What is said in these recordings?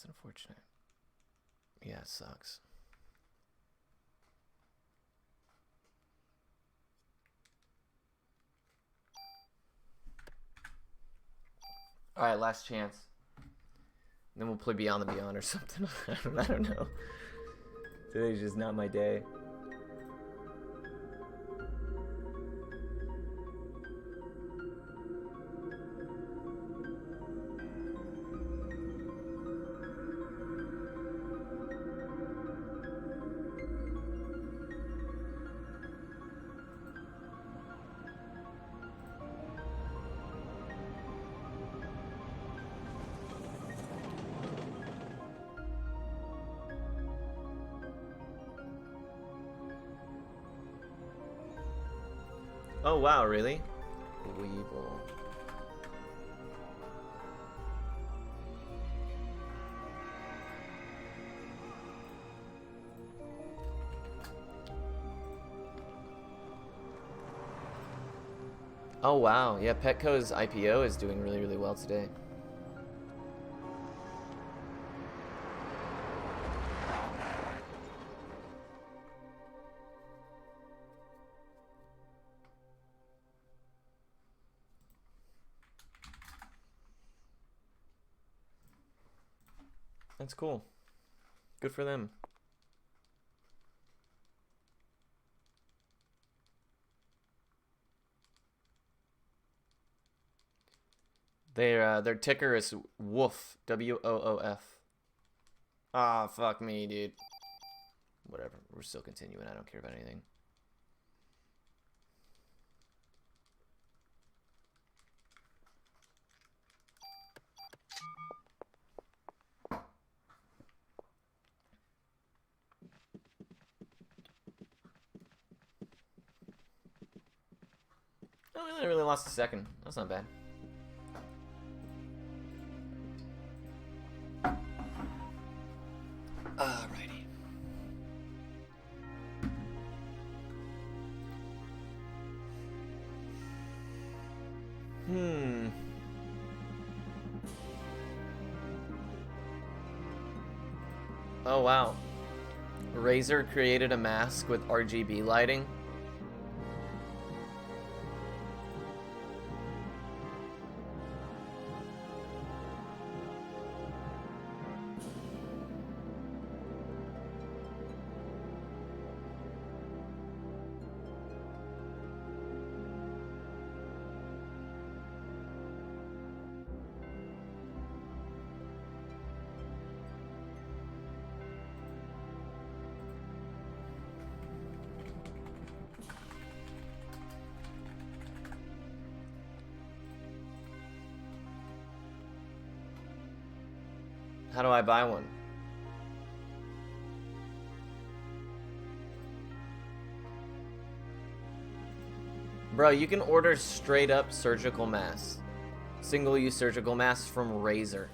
That's unfortunate. Yeah, it sucks. All right, last chance. Then we'll play Beyond the Beyond or something. I don't know. Today's just not my day. Oh wow, really? Weeble. Oh wow, yeah, Petco's IPO is doing really, really well today. That's cool. Good for them. Their ticker is Woof, WOOF. Ah, fuck me, dude. Whatever. We're still continuing. I don't care about anything. Oh, we only really lost a second. That's not bad. Alrighty. Oh wow. Razer created a mask with RGB lighting. How do I buy one? Bro, you can order straight up surgical masks. Single-use surgical masks from Razer.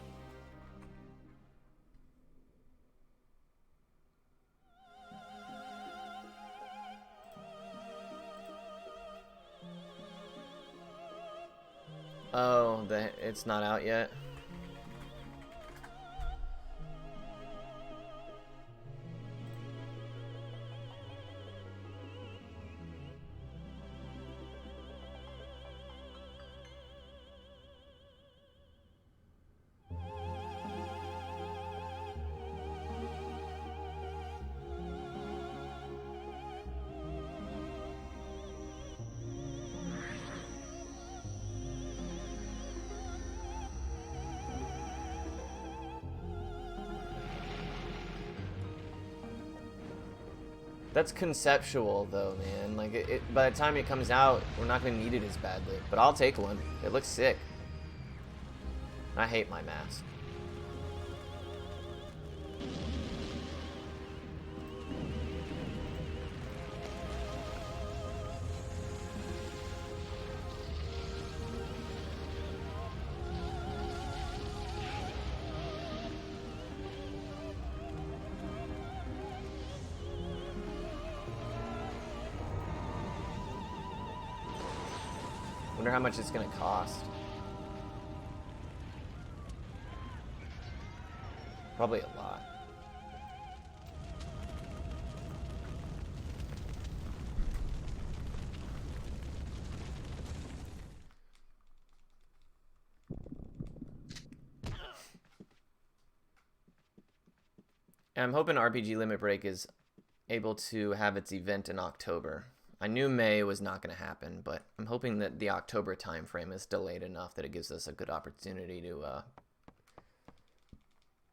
Oh, it's not out yet. That's conceptual, though, man. Like, by the time it comes out, we're not going to need it as badly. But I'll take one. It looks sick. I hate my mask. Wonder how much it's gonna cost. Probably a lot. And I'm hoping RPG Limit Break is able to have its event in October. I knew May was not going to happen, but I'm hoping that the October time frame is delayed enough that it gives us a good opportunity to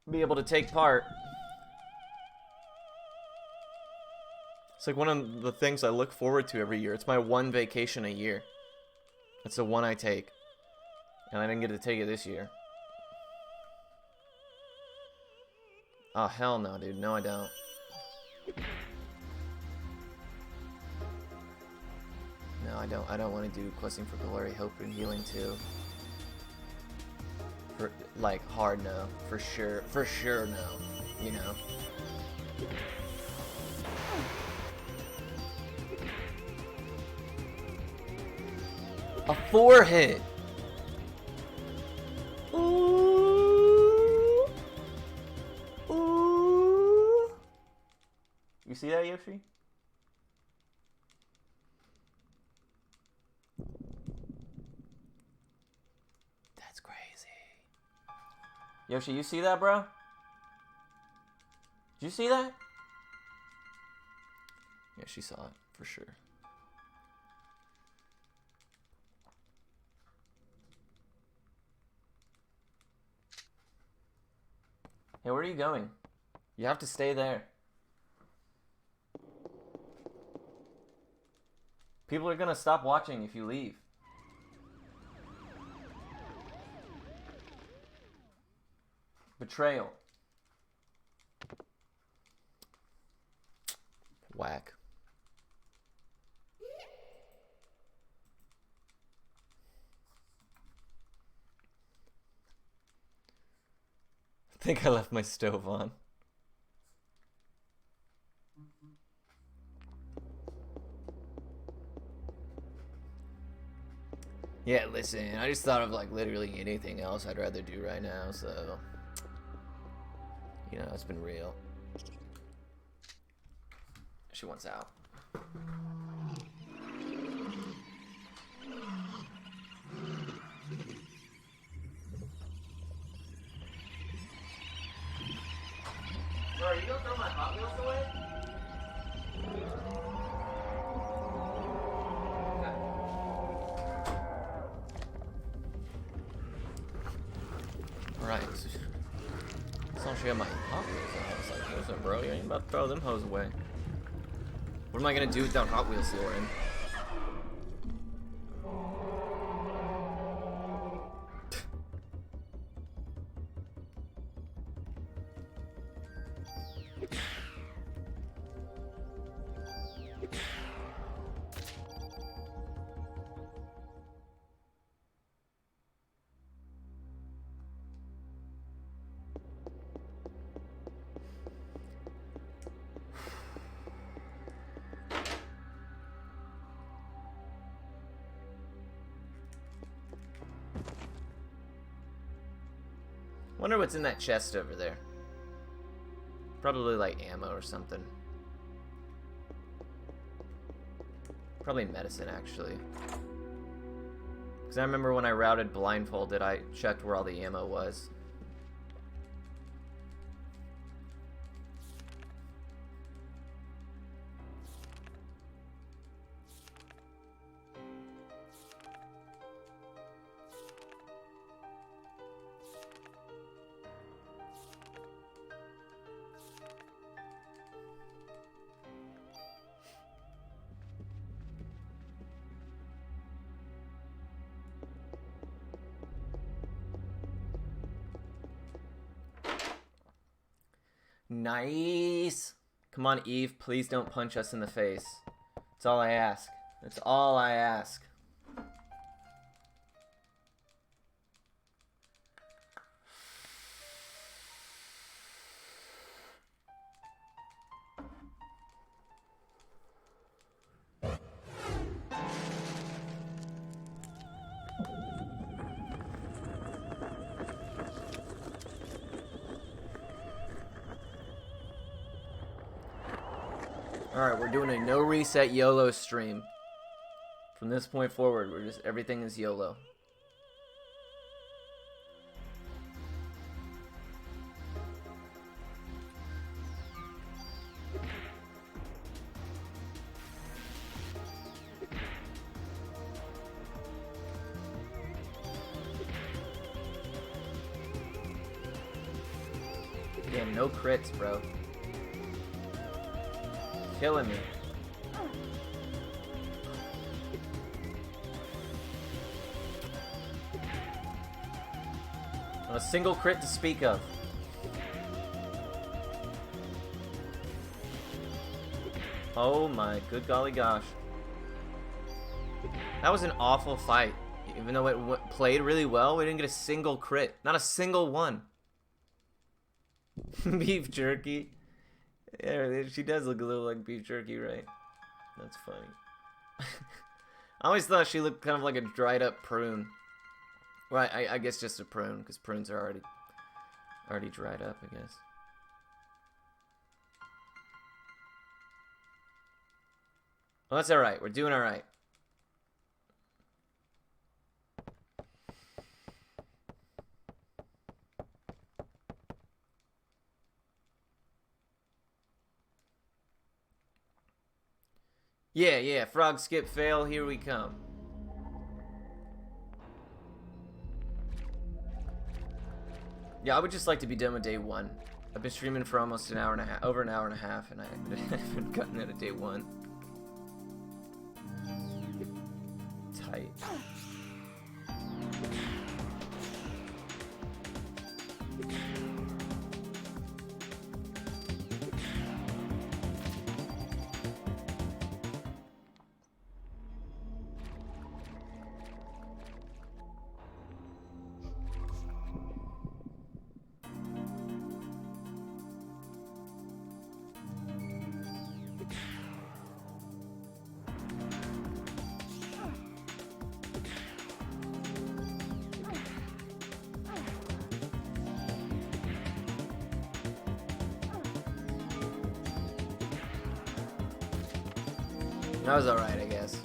be able to take part. It's like one of the things I look forward to every year. It's my one vacation a year. It's the one I take. And I didn't get to take it this year. Oh, hell no, dude. No, I don't. No, I don't want to do Questing for Glory, Hope, and Healing too. For, like, hard no. For sure. For sure no. You know? A 4-hit! Ooh! Ooh! You see that, Yoshi? That's crazy. Yoshi, you see that, bro? Did you see that? Yeah, she saw it, for sure. Hey, where are you going? You have to stay there. People are gonna stop watching if you leave. Betrayal. Whack. I think I left my stove on. Yeah, listen, I just thought of like literally anything else I'd rather do right now, so you know, it's been real. She wants out. Bro, are you gonna throw my Hot Wheels away? Alright. As long as you have my Hot Wheels on, I was like, listen, bro, you ain't about to throw them hoes away. What am I gonna do without Hot Wheels, Lauren? Wonder what's in that chest over there. Probably like ammo or something. Probably medicine, actually. Because I remember when I routed blindfolded, I checked where all the ammo was. Nice. Come on, Eve. Please don't punch us in the face. That's all I ask. That's all I ask. Alright, we're doing a no reset YOLO stream. From this point forward, everything is YOLO. Damn, no crits, bro. Killing me. Not a single crit to speak of. Oh my good golly gosh. That was an awful fight. Even though it played really well, we didn't get a single crit. Not a single one. Beef jerky. Yeah, she does look a little like beef jerky, right? That's funny. I always thought she looked kind of like a dried up prune. Well, I guess just a prune, because prunes are already dried up, I guess. Well, that's alright. We're doing alright. Yeah, frog skip fail, here we come. Yeah, I would just like to be done with day one. I've been streaming for almost an hour and a half, over an hour and a half, and I haven't gotten out of day one. Tight. That was alright, I guess.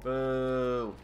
Boo.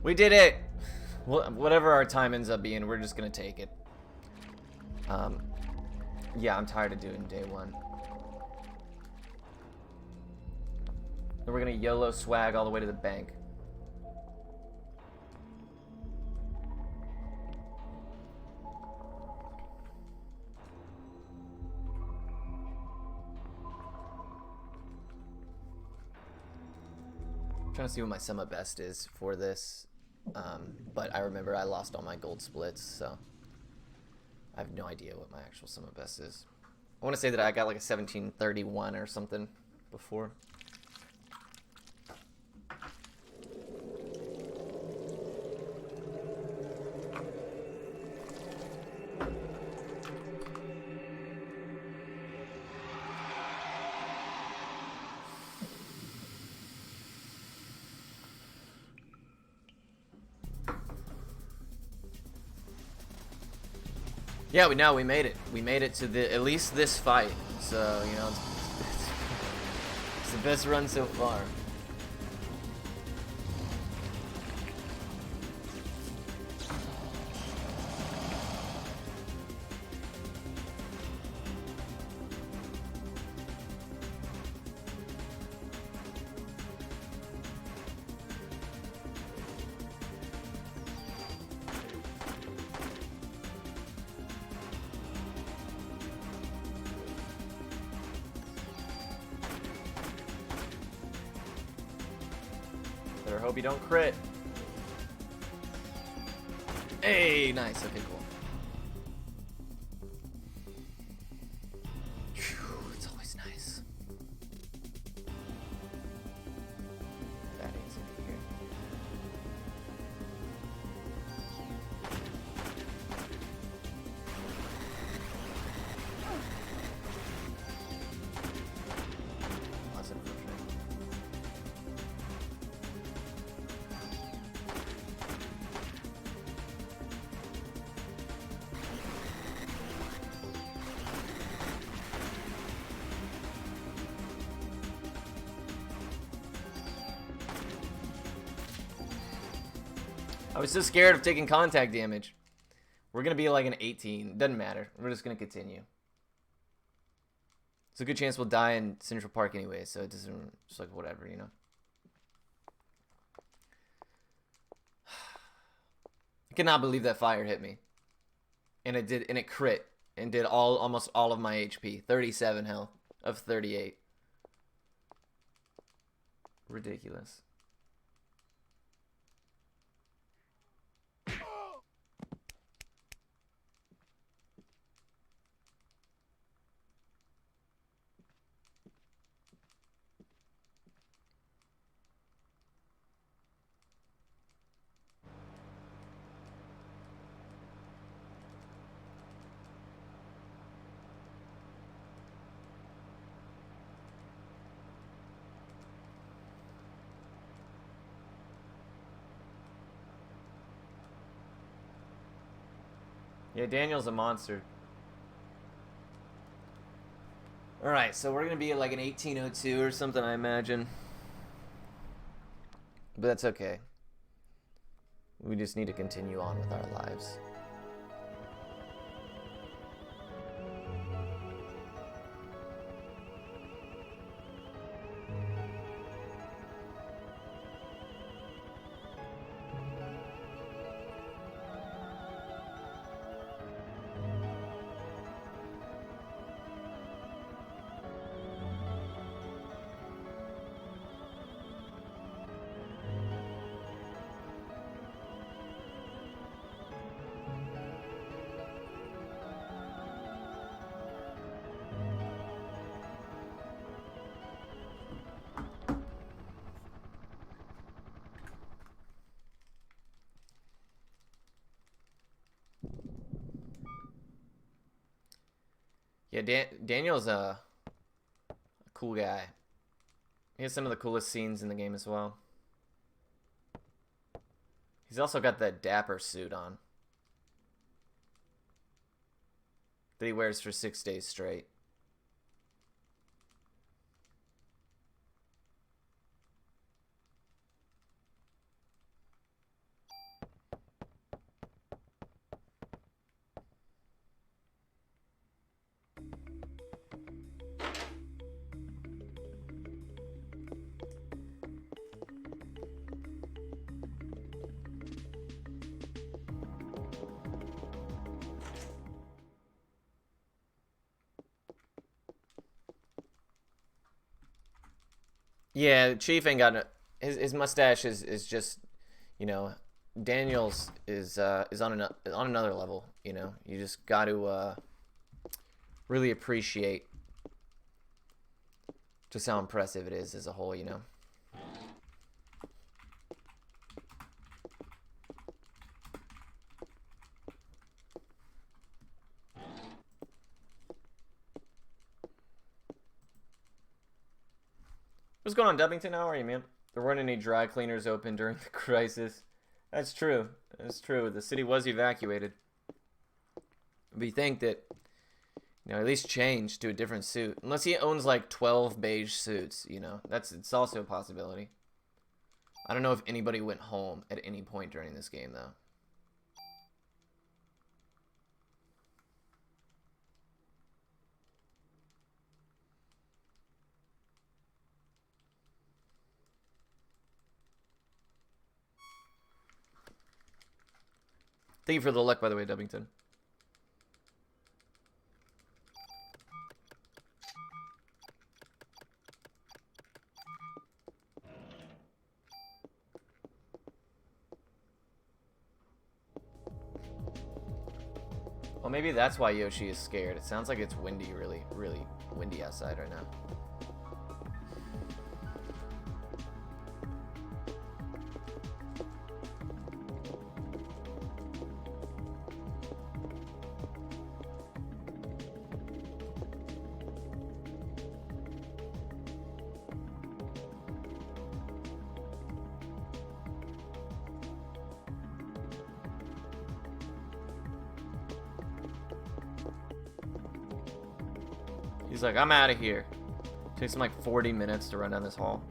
We did it! Whatever our time ends up being, we're just gonna take it. Yeah, I'm tired of doing day one. Then we're gonna YOLO swag all the way to the bank. I'm trying to see what my summa best is for this. But I remember I lost all my gold splits, so I have no idea what my actual summa best is. I want to say that I got like a 1731 or something before. Yeah, we made it. We made it to at least this fight. So, you know, it's the best run so far. hope you don't crit. Hey, nice. Okay, cool. Whew, it's always nice. That is in here. That's unfortunate. I was so scared of taking contact damage. We're going to be like an 18. Doesn't matter. We're just going to continue. It's a good chance we'll die in Central Park anyway, so it doesn't... Just like whatever, you know? I cannot believe that fire hit me. And it did, and it crit. And did almost all of my HP. 37 health of 38. Ridiculous. Yeah, Daniel's a monster. Alright, so we're gonna be at like an 1802 or something, I imagine. But that's okay. We just need to continue on with our lives. Yeah, Daniel's a cool guy. He has some of the coolest scenes in the game as well. He's also got that dapper suit on that he wears for 6 days straight. Yeah, Chief ain't got his mustache is just, you know, Daniel's is on another level, you know. You just got to really appreciate just how impressive it is as a whole, you know. What's going on, Dubbington? How are you, man? There weren't any dry cleaners open during the crisis. That's true. That's true. The city was evacuated. But you think that, you know, at least change to a different suit. Unless he owns like 12 beige suits, you know. It's also a possibility. I don't know if anybody went home at any point during this game, though. Thank you for the luck, by the way, Dubbington. Well, maybe that's why Yoshi is scared. It sounds like it's windy, really, really windy outside right now. He's like, I'm out of here. Takes him like 40 minutes to run down this hall.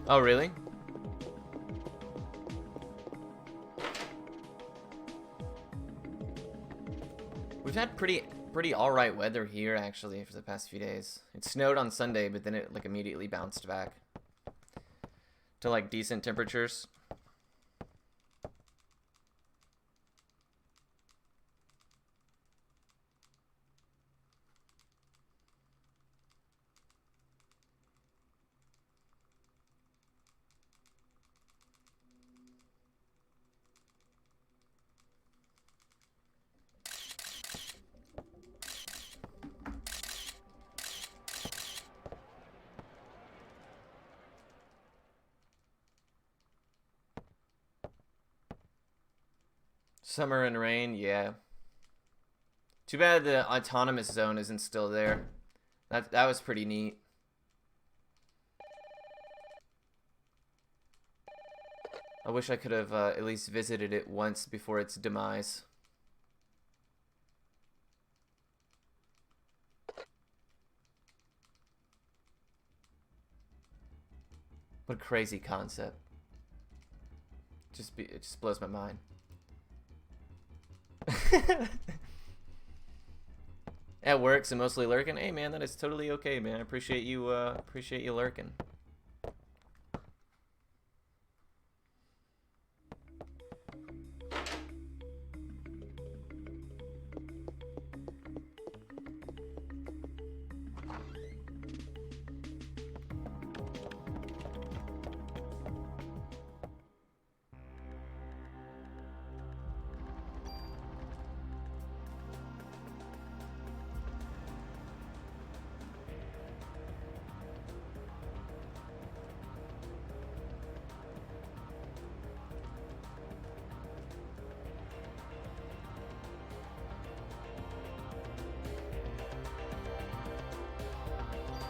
Oh, really? We've had pretty all right weather here actually for the past few days. It snowed on Sunday, but then it like immediately bounced back to like decent temperatures. Summer and rain, yeah. Too bad the autonomous zone isn't still there. That was pretty neat. I wish I could have at least visited it once before its demise. What a crazy concept. It just blows my mind. At work, so mostly lurking. Hey man, that is totally okay, man. I appreciate you lurking.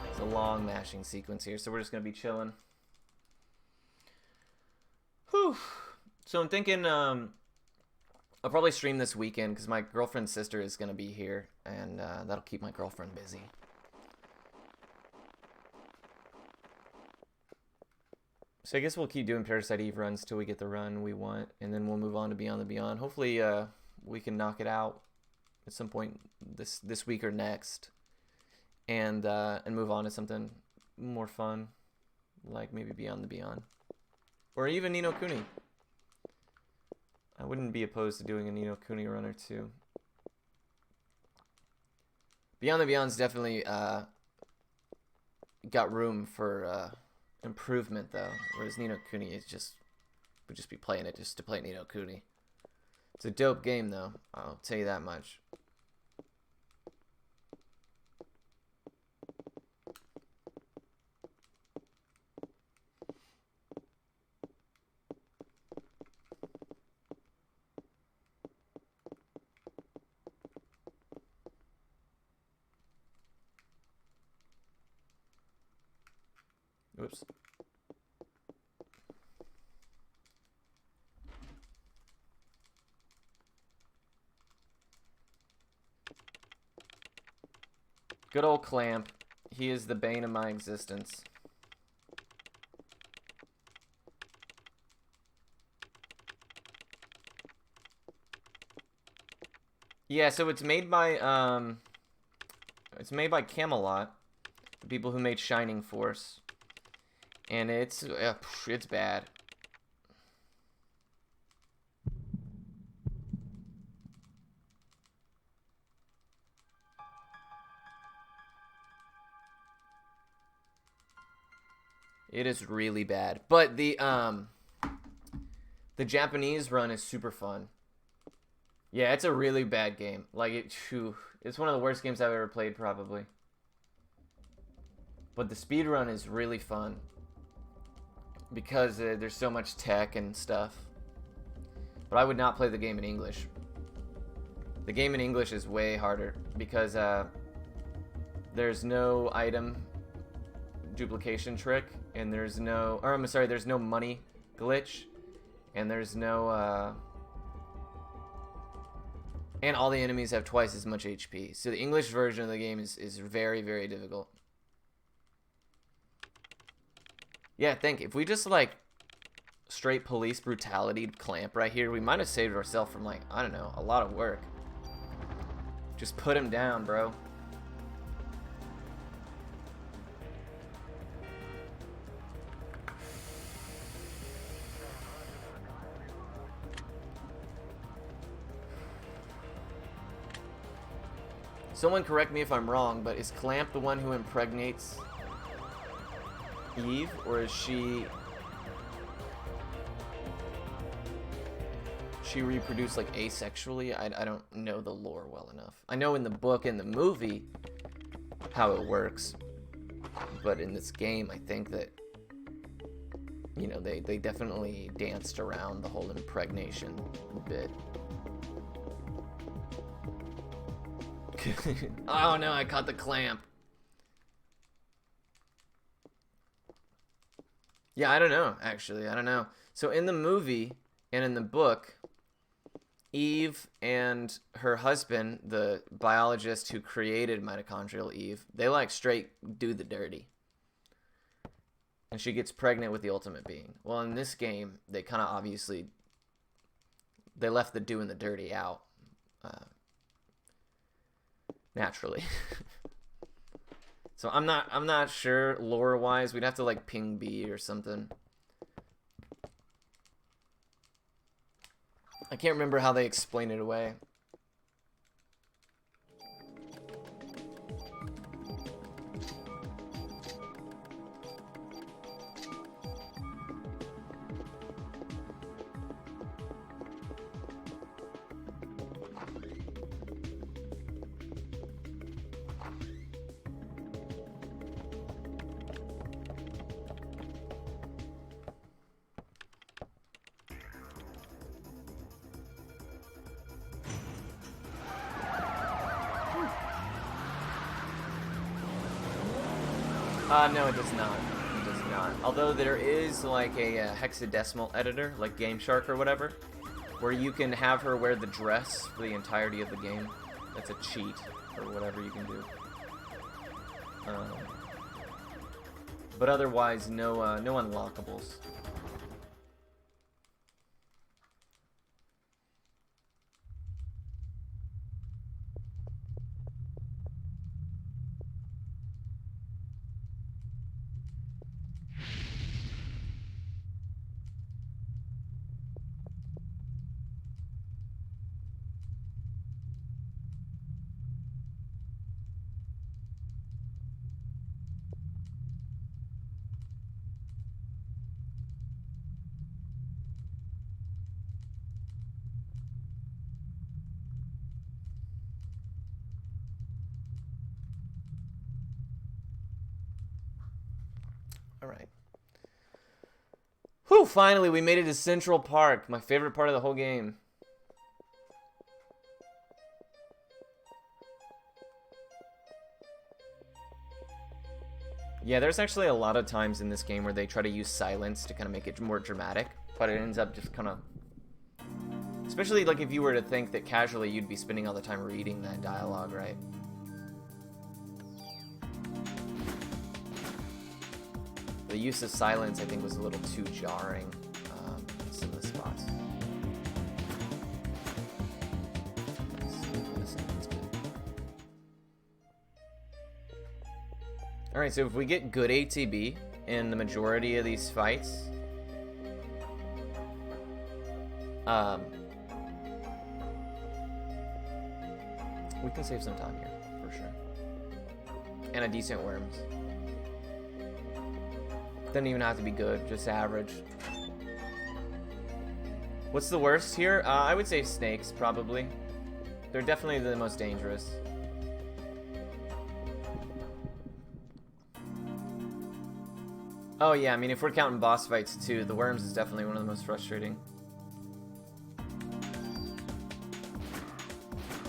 It's a long mashing sequence here, so we're just gonna be chilling. Whew. So I'm thinking I'll probably stream this weekend because my girlfriend's sister is gonna be here, and that'll keep my girlfriend busy. So I guess we'll keep doing Parasite Eve runs till we get the run we want, and then we'll move on to Beyond the Beyond. Hopefully, we can knock it out at some point this week or next, and move on to something more fun, like maybe Beyond the Beyond, or even Ni no Kuni. I wouldn't be opposed to doing a Ni no Kuni run or two. Beyond the Beyond's definitely got room for improvement though, whereas Ni no Kuni would just be playing it just to play Ni no Kuni. It's a dope game though, I'll tell you that much. Oops. Good old Clamp. He is the bane of my existence. Yeah, so it's made by Camelot, the people who made Shining Force. And it's bad. It is really bad. But the Japanese run is super fun. Yeah, it's a really bad game. Like, it's one of the worst games I've ever played, probably. But the speedrun is really fun. Because there's so much tech and stuff. But I would not play the game in English. The game in English is way harder. Because there's no item duplication trick. And there's no... Or, I'm sorry, there's no money glitch. And there's no... And all the enemies have twice as much HP. So the English version of the game is very, very difficult. Yeah, think if we just like straight police brutality clamp right here, we might have saved ourselves from like, I don't know, a lot of work. Just put him down, bro. Someone correct me if I'm wrong, but is Clamp the one who impregnates Eve, or is she reproduced like asexually? I don't know the lore well enough. I know in the book and the movie how it works, but in this game I think that, you know, they definitely danced around the whole impregnation bit. Oh no, I caught the clamp. Yeah, I don't know, actually. I don't know. So in the movie and in the book, Eve and her husband, the biologist who created mitochondrial Eve, they like straight do the dirty. And she gets pregnant with the ultimate being. Well, in this game, they kind of obviously, they left the doing the dirty out. Naturally. So I'm not sure lore wise. We'd have to like ping B or something. I can't remember how they explain it away. No, it does not. It does not. Although there is like a hexadecimal editor, like Game Shark or whatever, where you can have her wear the dress for the entirety of the game. That's a cheat, or whatever you can do. But otherwise, no unlockables. Alright. Whew, finally we made it to Central Park. My favorite part of the whole game. Yeah, there's actually a lot of times in this game where they try to use silence to kind of make it more dramatic, but it ends up just kind of... Especially like if you were to think that casually you'd be spending all the time reading that dialogue, right? The use of silence, I think, was a little too jarring in some of the spots. Alright, so if we get good ATB in the majority of these fights, we can save some time here, for sure. And a decent worms. Doesn't even have to be good, just average. What's the worst here? I would say snakes, probably. They're definitely the most dangerous. Oh yeah, I mean, if we're counting boss fights too, the worms is definitely one of the most frustrating.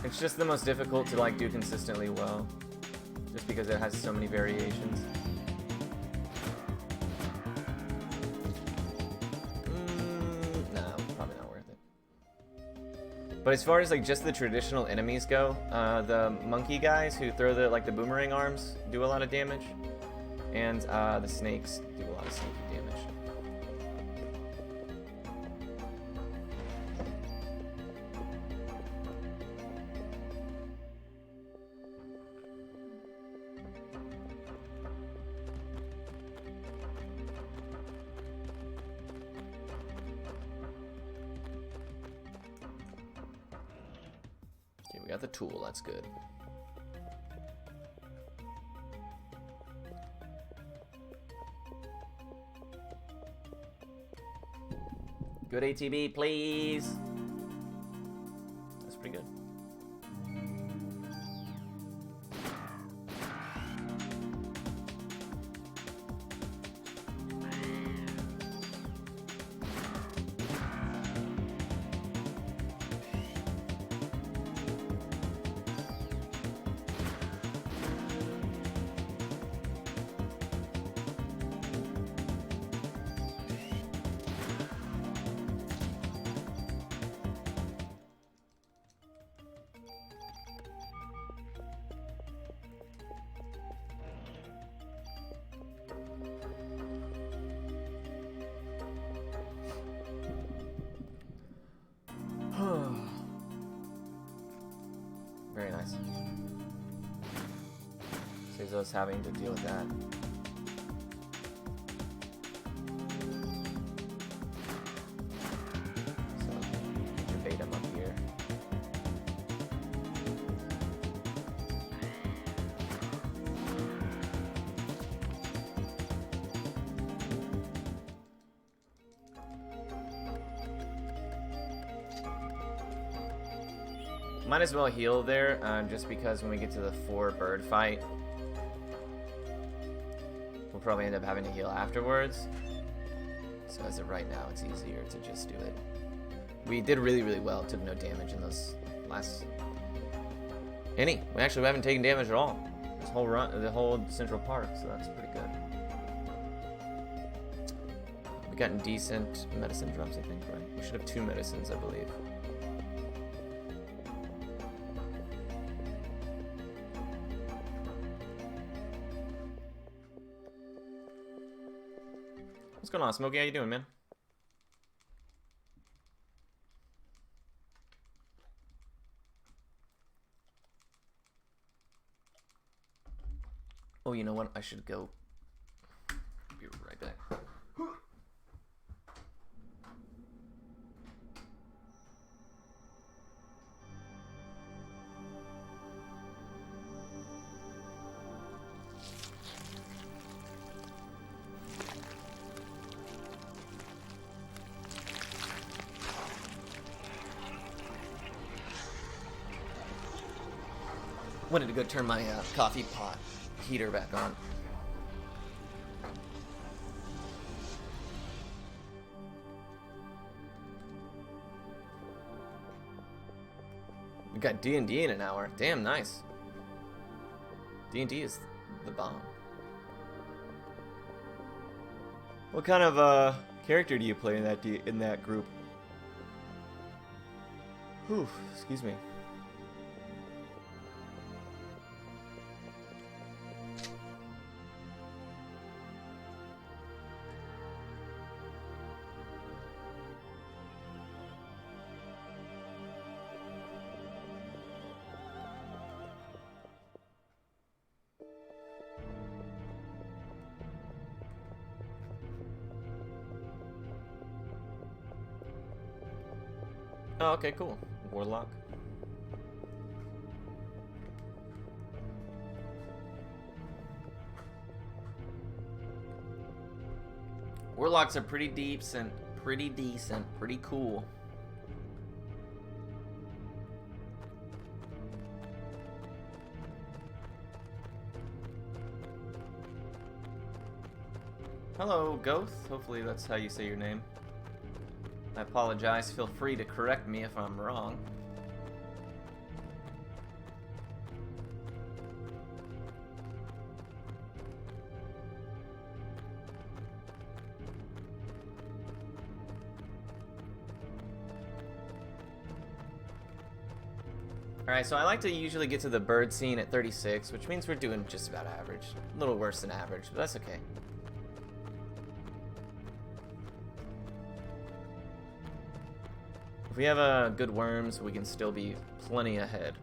It's just the most difficult to like do consistently well, just because it has so many variations. No, probably not worth it. But as far as like just the traditional enemies go, the monkey guys who throw the boomerang arms do a lot of damage, and the snakes do a lot of sneaky damage. Okay, we got the tool, that's good. Good ATB, please. That's pretty good. Very nice. Saves us having to deal with that. So, debate him up here. Might as well heal there, just because when we get to the 4 bird fight, we'll probably end up having to heal afterwards. So as of right now, it's easier to just do it. We did really, really well. Took no damage in those last... We haven't taken damage at all. This whole run, the whole Central Park, so that's pretty good. We've gotten decent medicine drops, I think, right? We should have 2 medicines, I believe. What's going on, Smokey? How you doing, man? Oh, you know what? I should go. Be right back. Wanted to go turn my coffee pot heater back on. We got D&D in an hour. Damn, nice. D&D is the bomb. What kind of character do you play in that group? Whew, excuse me. Oh, okay, cool. Warlock. Warlocks are pretty decent, pretty cool. Hello, Goth. Hopefully that's how you say your name. I apologize. Feel free to correct me if I'm wrong. Alright, so I like to usually get to the bird scene at 36, which means we're doing just about average. A little worse than average, but that's okay. If we have a good worms, we can still be plenty ahead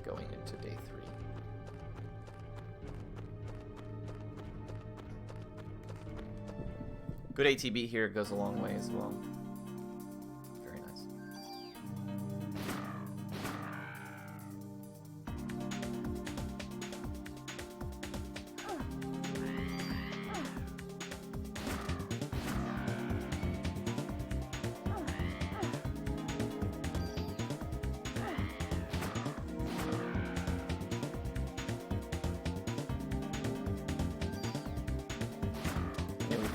going into day 3. Good ATB here goes a long way as well. Very nice.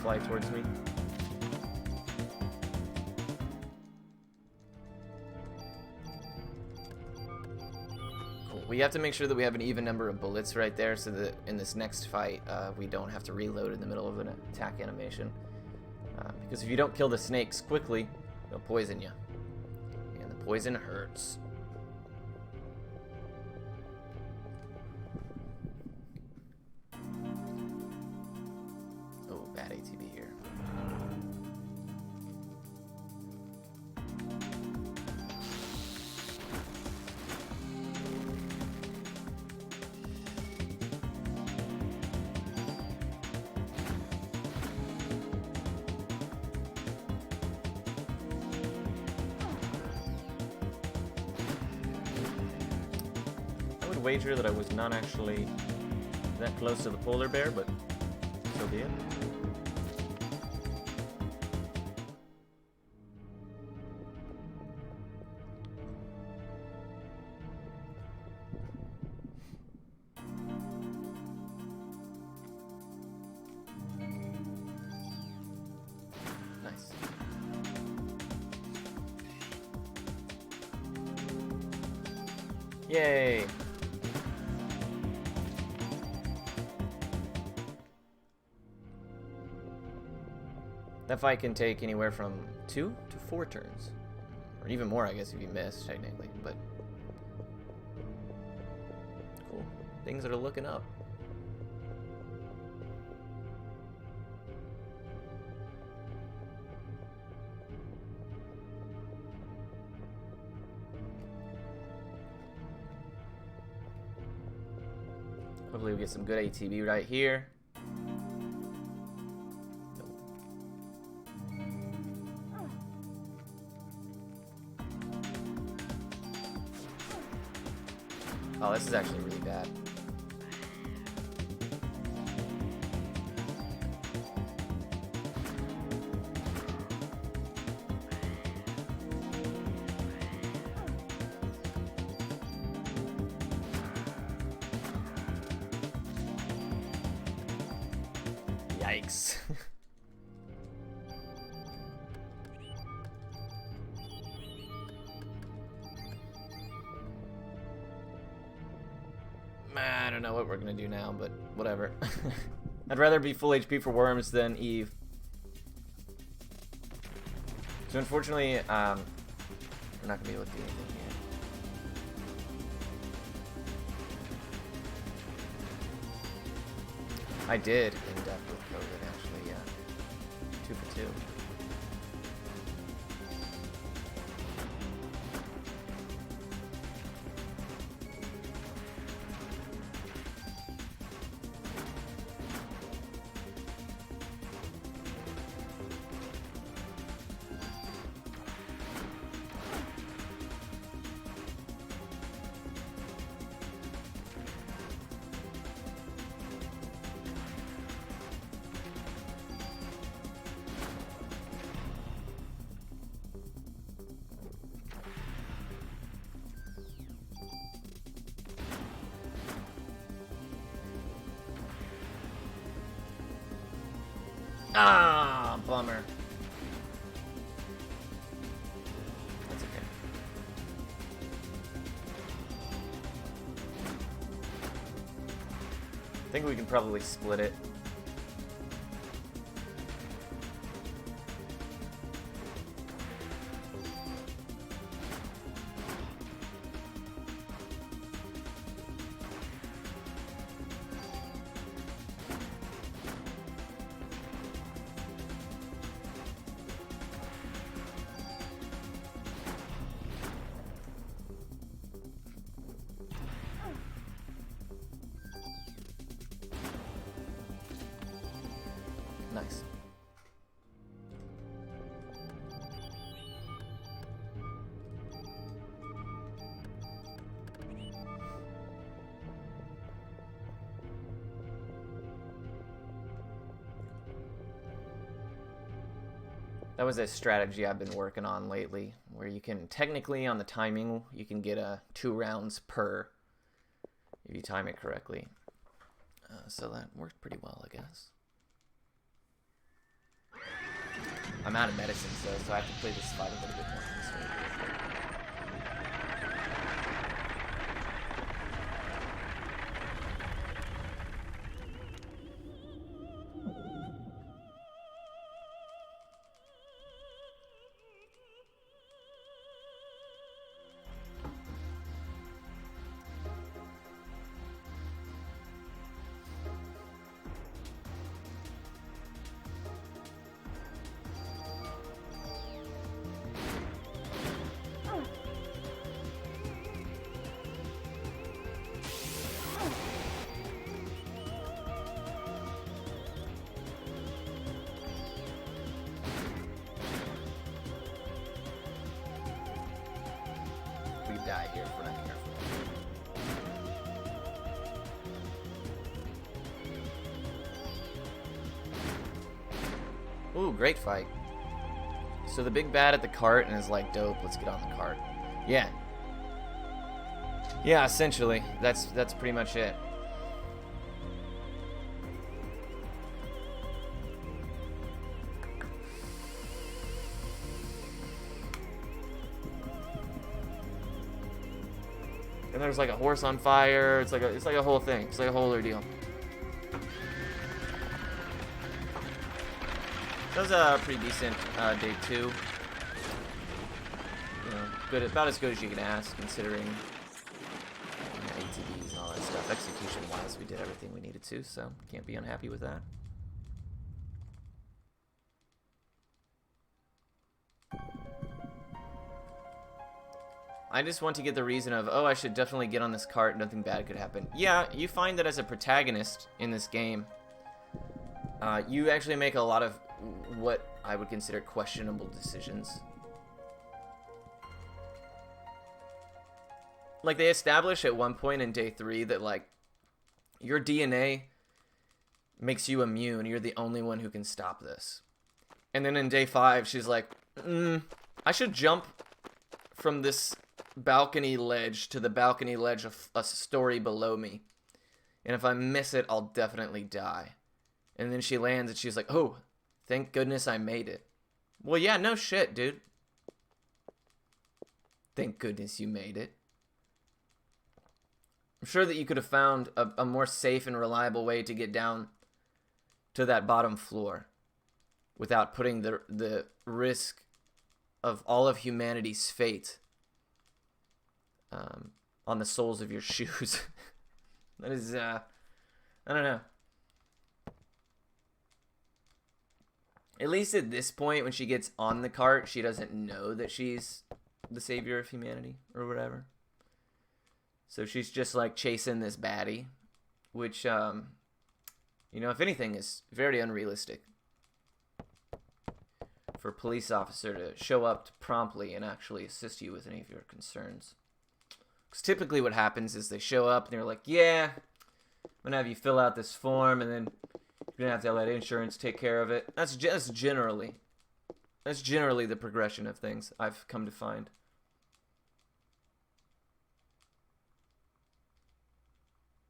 Fly towards me. Cool. We have to make sure that we have an even number of bullets right there so that in this next fight we don't have to reload in the middle of an attack animation. Because if you don't kill the snakes quickly, they'll poison you. And the poison hurts. ATB here. I would wager that I was not actually that close to the polar bear, but so be it. Yay! That fight can take anywhere from 2 to 4 turns. Or even more, I guess, if you miss, technically, but... Cool. Things are looking up. Hopefully we get some good ATB right here. Oh, this is actually really bad. Yikes. I don't know what we're gonna do now, but whatever. I'd rather be full HP for worms than Eve. So unfortunately, we're not gonna be able to do anything here. I did end up with COVID, actually, yeah. 2 for 2. Ah, bummer. That's okay. I think we can probably split it. Nice. That was a strategy I've been working on lately, where you can technically on the timing you can get 2 rounds per if you time it correctly. So that worked pretty well, I guess. I'm out of medicines though, so I have to play this fight a little bit more conservatively. Die here if we're not careful. Ooh, great fight. So the big bad at the cart and is like, dope, let's get on the cart. Yeah. Yeah, essentially. That's pretty much it. And there's like a horse on fire. It's like a whole thing. It's like a whole ordeal. That was a pretty decent day 2. You know, good, about as good as you can ask, considering ATVs and all that stuff. Execution-wise, we did everything we needed to, so can't be unhappy with that. I just want to get the reason of, oh, I should definitely get on this cart, nothing bad could happen. Yeah, you find that as a protagonist in this game, you actually make a lot of what I would consider questionable decisions. Like, they establish at one point in day 3 that, like, your DNA makes you immune. You're the only one who can stop this. And then in day 5, she's like, I should jump from this balcony ledge to the balcony ledge of a story below me. And if I miss it, I'll definitely die. And then she lands and she's like, oh, thank goodness I made it. Well, yeah, no shit, dude. Thank goodness you made it. I'm sure that you could have found a more safe and reliable way to get down to that bottom floor without putting the risk of all of humanity's fate on the soles of your shoes. That is, I don't know. At least at this point, when she gets on the cart, she doesn't know that she's the savior of humanity or whatever. So she's just like chasing this baddie, which, you know, if anything, is very unrealistic for a police officer to show up promptly and actually assist you with any of your concerns. Because typically what happens is they show up and they're like, yeah, I'm going to have you fill out this form and then you're going to let insurance take care of it. That's generally the progression of things I've come to find.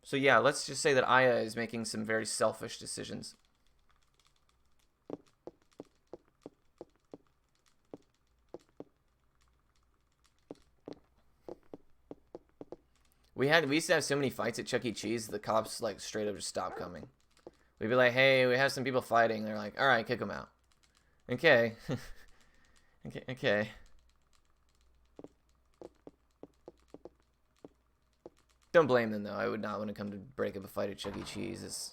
So yeah, let's just say that Aya is making some very selfish decisions. We used to have so many fights at Chuck E. Cheese, the cops like straight up just stopped coming. We'd be like, hey, we have some people fighting. They're like, all right, kick them out. Okay. Okay. Don't blame them, though. I would not want to come to break up a fight at Chuck E. Cheese.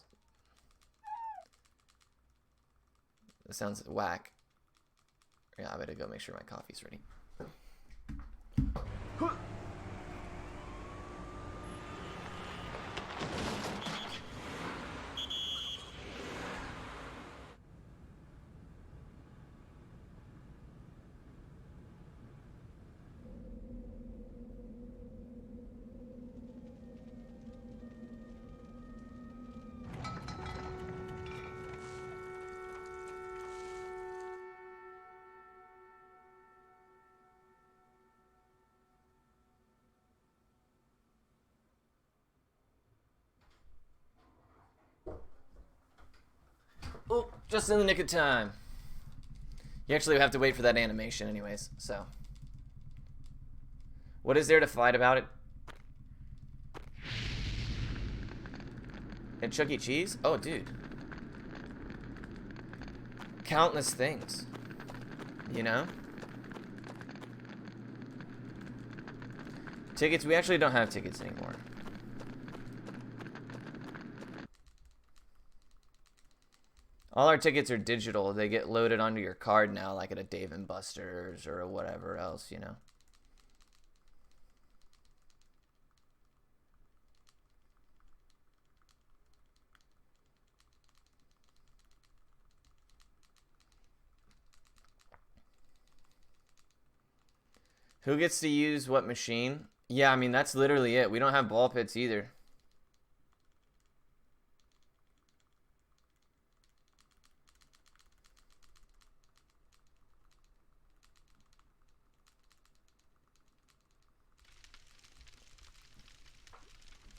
That sounds whack. Yeah, I better go make sure my coffee's ready. Oh, just in the nick of time. You actually have to wait for that animation anyways, so. What is there to fight about it? At Chuck E. Cheese? Oh, dude. Countless things. You know? Tickets? We actually don't have tickets anymore. All our tickets are digital. They get loaded onto your card now, like at a Dave & Buster's or whatever else, you know. Who gets to use what machine? Yeah, I mean, that's literally it. We don't have ball pits either.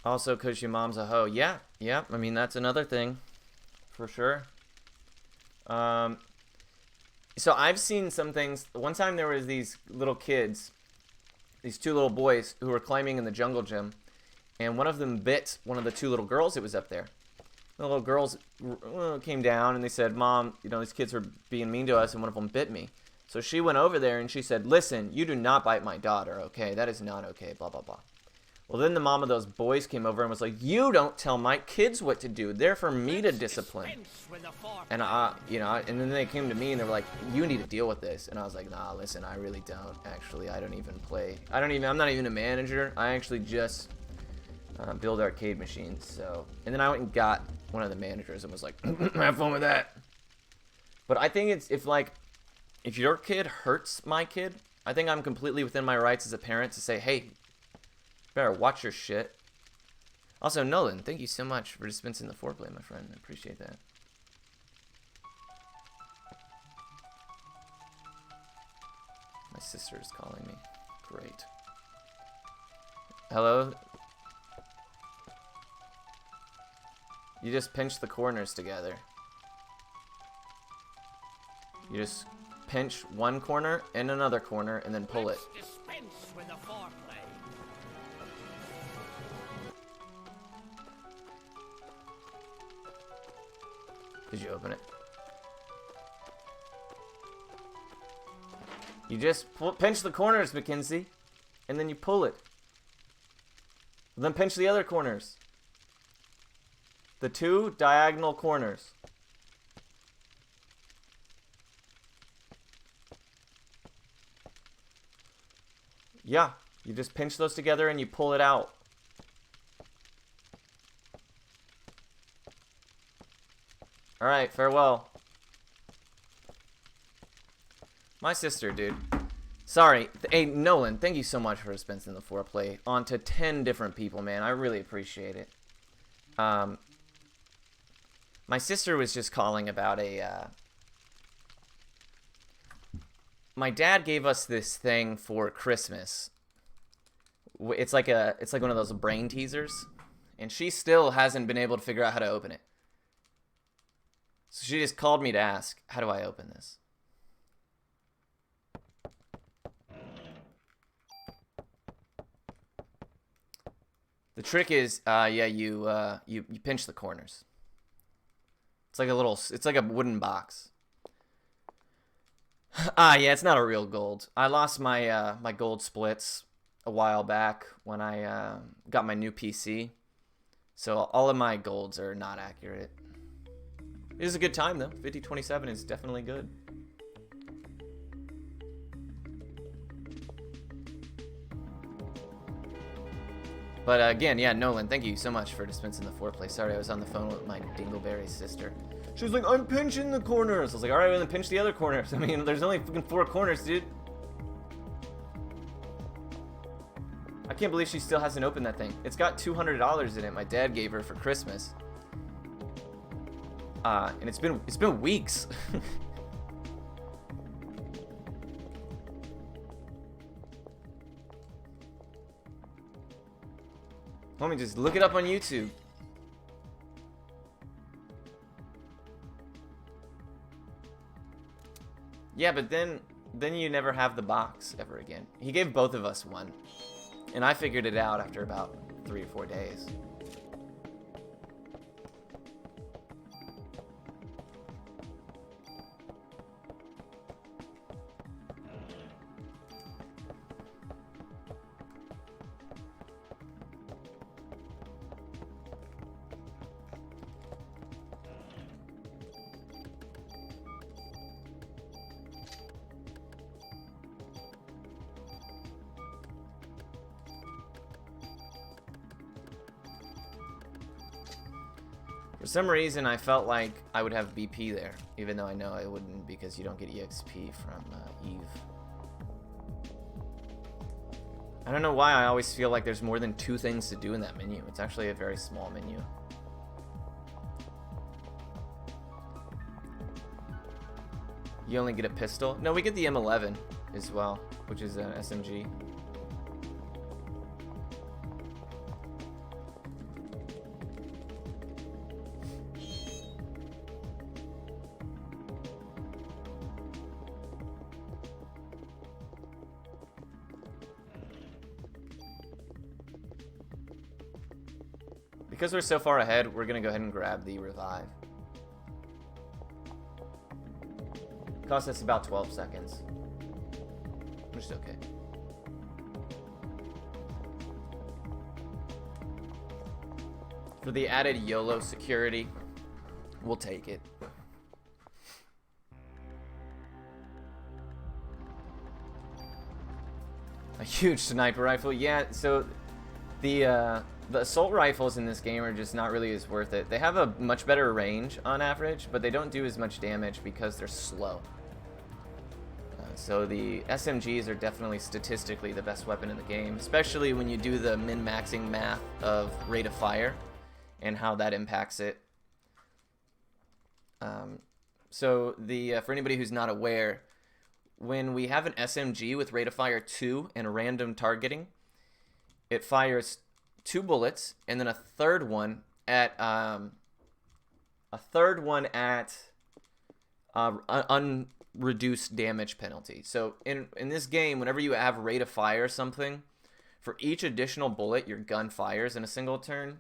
Also, because your mom's a hoe. Yeah, yeah. I mean, that's another thing. For sure. So I've seen some things. One time there was these little kids, these two little boys who were climbing in the jungle gym, and one of them bit one of the two little girls that was up there. The little girls came down and they said, Mom, you know, these kids were being mean to us and one of them bit me. So she went over there and she said, listen, you do not bite my daughter, okay? That is not okay, blah, blah, blah. Well, then the mom of those boys came over and was like, you don't tell my kids what to do. They're for me to discipline. And and then they came to me and they were like, you need to deal with this. And I was like, nah, listen, I really don't. Actually, I don't even play. I'm not even a manager. I actually just build arcade machines. So, and then I went and got one of the managers and was like, have fun with that. But I think it's, if your kid hurts my kid, I think I'm completely within my rights as a parent to say, hey, better watch your shit. Also, Nolan, thank you so much for dispensing the foreplay, my friend. I appreciate that. My sister is calling me. Great. Hello? You just pinch the corners together. You just pinch one corner and another corner and then pull it. Dispense with the foreplay. Did you open it? You just pinch the corners, Mackenzie, and then you pull it. Then pinch the other corners. The two diagonal corners. Yeah, you just pinch those together and you pull it out. Alright, farewell. My sister, dude. Sorry. Hey, Nolan, thank you so much for dispensing the foreplay onto 10 different people, man. I really appreciate it. My sister was just calling about my dad gave us this thing for Christmas. It's like one of those brain teasers, and she still hasn't been able to figure out how to open it. So she just called me to ask, how do I open this? The trick is, yeah, you pinch the corners. It's like a wooden box. Yeah, it's not a real gold. I lost my my gold splits a while back when I got my new PC. So all of my golds are not accurate. It is a good time though. 5027 is definitely good. But again, yeah, Nolan, thank you so much for dispensing the foreplay. Sorry, I was on the phone with my Dingleberry sister. She was like, I'm pinching the corners. I was like, all right, well, then pinch the other corners. I mean, there's only fucking 4 corners, dude. I can't believe she still hasn't opened that thing. It's got $200 in it. My dad gave her for Christmas. And it's been weeks. Homie, just look it up on YouTube. Yeah, but then you never have the box ever again. He gave both of us one. And I figured it out after about 3 or 4 days. For some reason, I felt like I would have BP there, even though I know I wouldn't because you don't get EXP from Eve. I don't know why I always feel like there's more than 2 things to do in that menu. It's actually a very small menu. You only get a pistol? No, we get the M11 as well, which is an SMG. Because we're so far ahead, we're gonna go ahead and grab the revive. Costs us about 12 seconds. Which is okay. For the added YOLO security, we'll take it. A huge sniper rifle, yeah. So the assault rifles in this game are just not really as worth it. They have a much better range on average, but they don't do as much damage because they're slow. So the SMGs are definitely statistically the best weapon in the game, especially when you do the min-maxing math of rate of fire and how that impacts it. So for anybody who's not aware, when we have an SMG with rate of fire 2 and random targeting, it fires 2 bullets and then a third one at unreduced damage penalty. So in this game, whenever you have rate of fire something, for each additional bullet your gun fires in a single turn,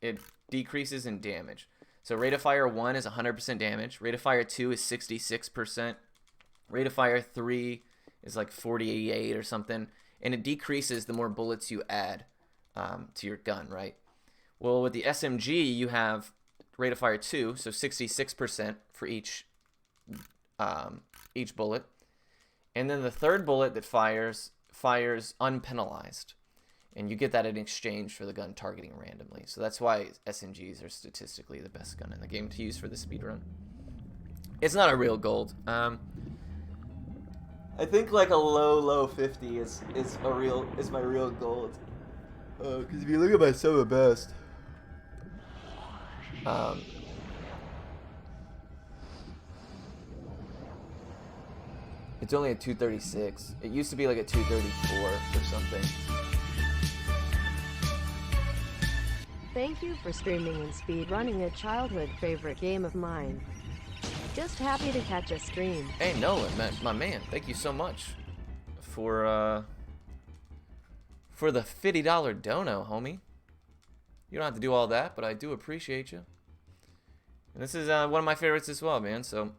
it decreases in damage. So rate of fire 1 is 100% damage, rate of fire 2 is 66%, rate of fire 3 is like 48 or something, and it decreases the more bullets you add to your gun, right? Well, with the SMG, you have rate of fire 2, so 66% for each bullet, and then the third bullet that fires unpenalized, and you get that in exchange for the gun targeting randomly. So that's why SMGs are statistically the best gun in the game to use for the speedrun. It's not a real gold. I think like a low 50 is my real gold. Because if you look at my summer best, it's only a 236. It used to be like a 234 or something. Thank you for streaming and speedrunning a childhood favorite game of mine. Just happy to catch a stream. Hey Nolan, my man, thank you so much for the $50 dono, homie. You don't have to do all that, but I do appreciate you. And this is one of my favorites as well, man. So,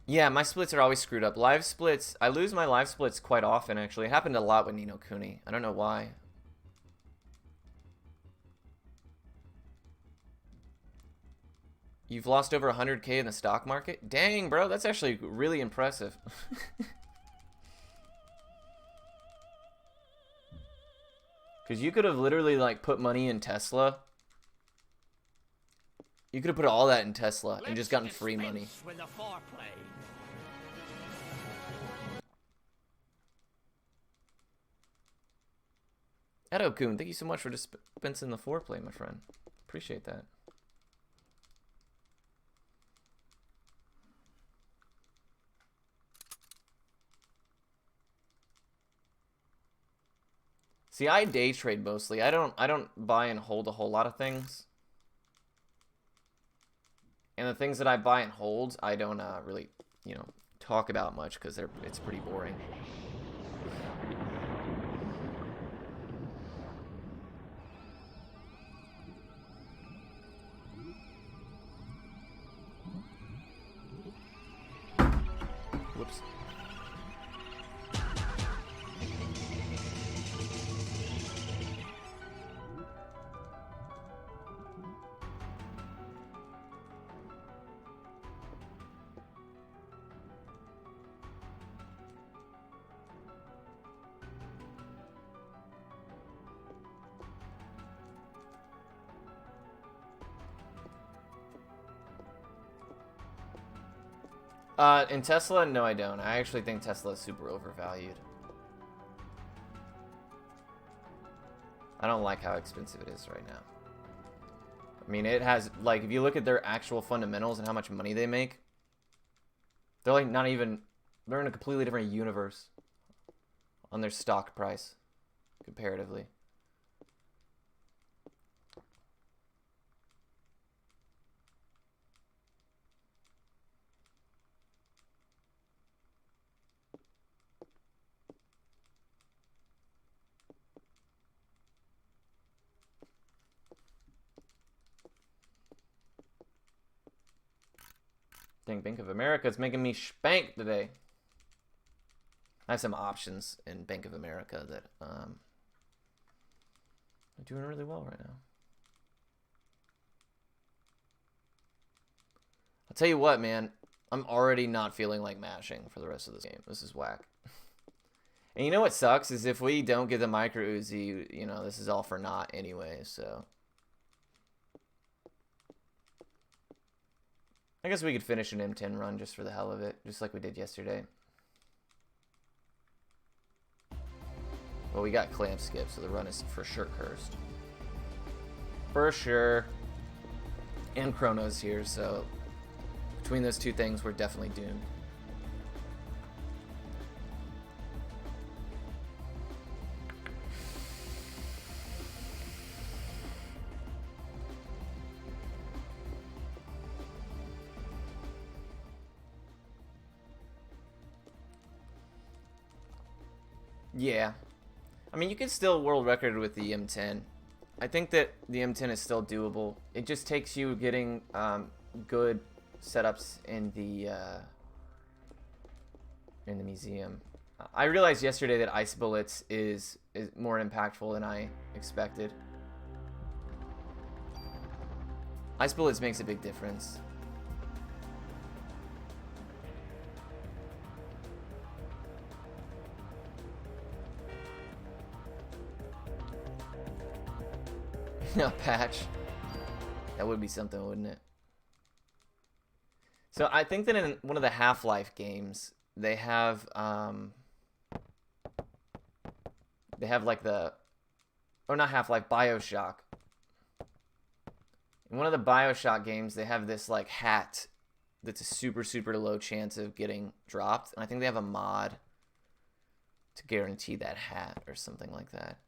yeah, my splits are always screwed up. Live splits, I lose my live splits quite often, actually. It happened a lot with Ni no Kuni. I don't know why. You've lost over 100K in the stock market? Dang, bro, that's actually really impressive. Because you could have literally, like, put money in Tesla. You could have put all that in Tesla and just gotten free money. With the foreplay. Edo-kun, thank you so much for dispensing the foreplay, my friend. Appreciate that. See, I day trade mostly. I don't buy and hold a whole lot of things. And the things that I buy and hold, I don't really, you know, talk about much because it's pretty boring. Whoops. In Tesla, no, I don't. I actually think Tesla is super overvalued. I don't like how expensive it is right now. I mean, it has, like, if you look at their actual fundamentals and how much money they make, they're like not even, they're in a completely different universe on their stock price comparatively. Dang, Bank of America is making me spank today. I have some options in Bank of America that are doing really well right now. I'll tell you what, man. I'm already not feeling like mashing for the rest of this game. This is whack. And you know what sucks is if we don't get the micro Uzi, you know, this is all for naught anyway, so. I guess we could finish an M10 run just for the hell of it, just like we did yesterday. Well, we got clamp skip, so the run is for sure cursed. For sure. And Chrono's here, so between those two things, we're definitely doomed. Yeah. I mean, you can still world record with the M10. I think that the M10 is still doable. It just takes you getting good setups in the museum. I realized yesterday that ice bullets is more impactful than I expected. Ice bullets makes a big difference. A patch. That would be something, wouldn't it? So I think that in one of the Half-Life games, they have like the, or not Half-Life, BioShock. In one of the BioShock games, they have this like hat that's a super, super low chance of getting dropped. And I think they have a mod to guarantee that hat or something like that.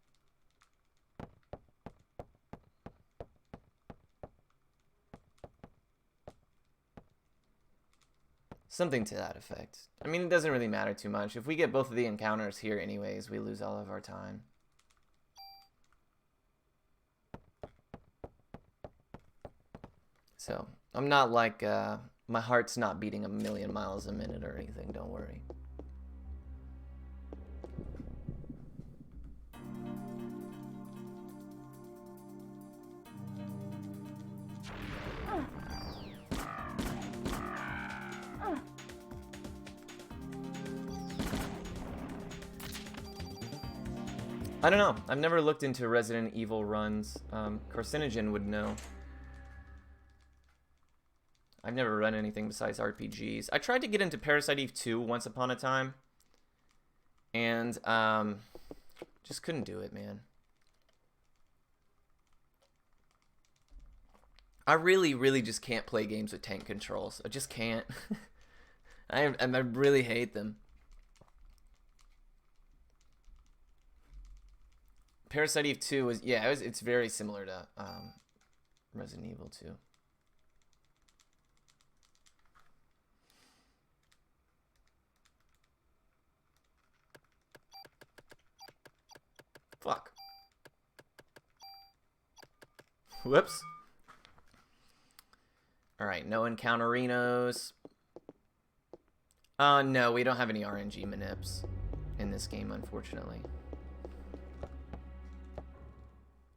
Something to that effect. I mean, it doesn't really matter too much. If we get both of the encounters here anyways, we lose all of our time. So, I'm not like, my heart's not beating 1,000,000 miles a minute or anything, don't worry. I don't know. I've never looked into Resident Evil runs. Carcinogen would know. I've never run anything besides RPGs. I tried to get into Parasite Eve 2 once upon a time. And, just couldn't do it, man. I really, really just can't play games with tank controls. I just can't. I really hate them. Parasite Eve 2 was, yeah, it's very similar to Resident Evil 2. Fuck. Whoops. Alright, no encounterinos. No, we don't have any RNG manips in this game, unfortunately.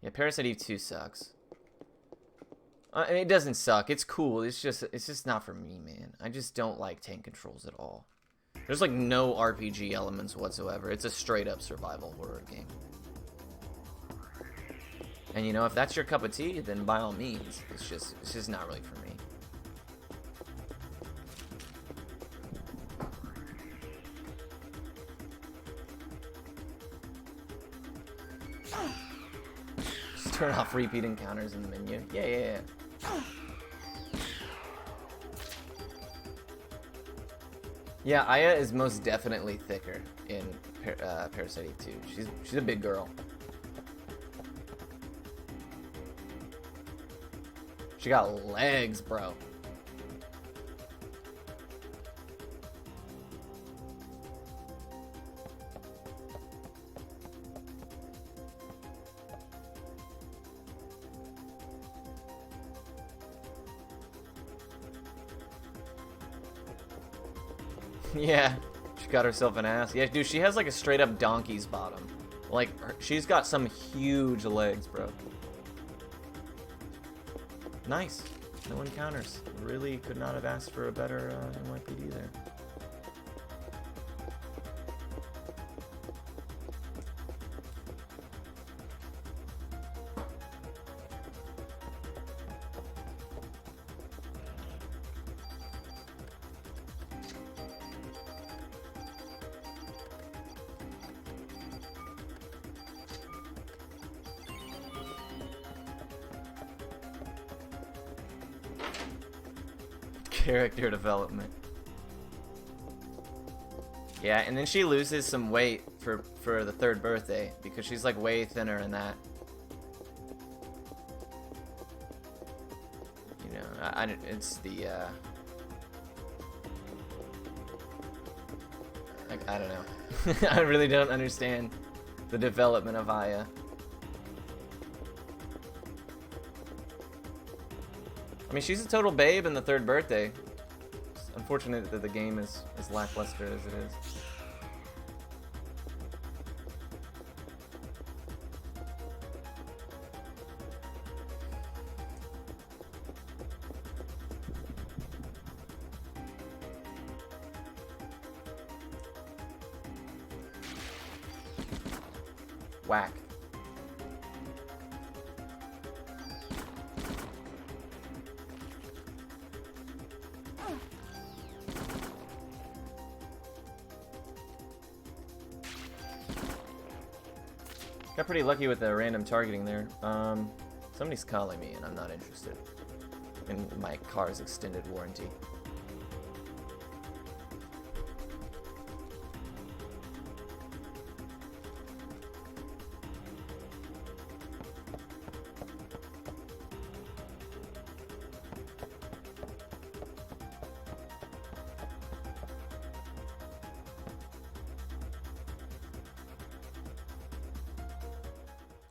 Yeah, Parasite Eve 2 sucks. It doesn't suck. It's cool. It's just not for me, man. I just don't like tank controls at all. There's like no RPG elements whatsoever. It's a straight up survival horror game. And you know, if that's your cup of tea, then by all means. It's just not really for me. Turn off repeat encounters in the menu. Yeah. Yeah, Aya is most definitely thicker in Parasite 2. She's a big girl. She got legs, bro. Yeah, she got herself an ass. Yeah, dude, she has like a straight up donkey's bottom. Like, she's got some huge legs, bro. Nice. No encounters. Really could not have asked for a better NYPD there. Character development. Yeah, and then she loses some weight for the 3rd birthday because she's like way thinner in that. You know, it's the I don't know. I really don't understand the development of Aya. I mean, she's a total babe in the 3rd birthday. It's unfortunate that the game is as lackluster as it is. Whack. Got pretty lucky with the random targeting there. Somebody's calling me and I'm not interested in my car's extended warranty.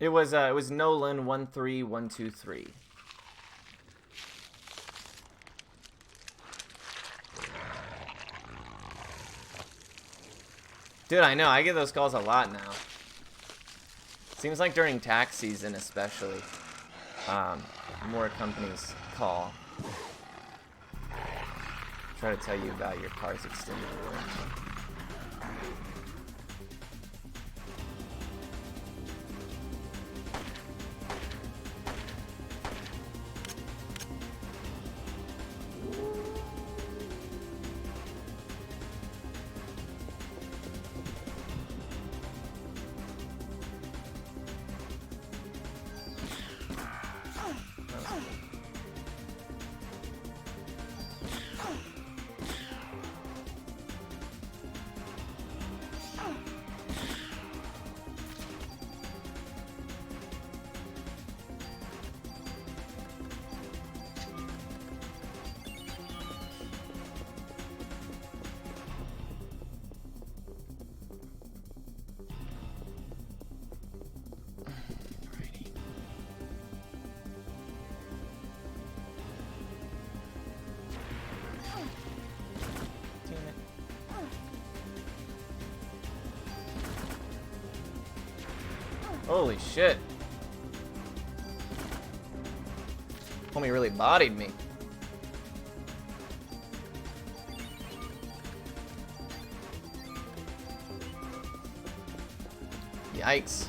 It was Nolan 13123. Dude, I know. I get those calls a lot now. Seems like during tax season, especially, more companies call. Try to tell you about your car's extended warranty. Holy shit. Homie really bodied me. Yikes.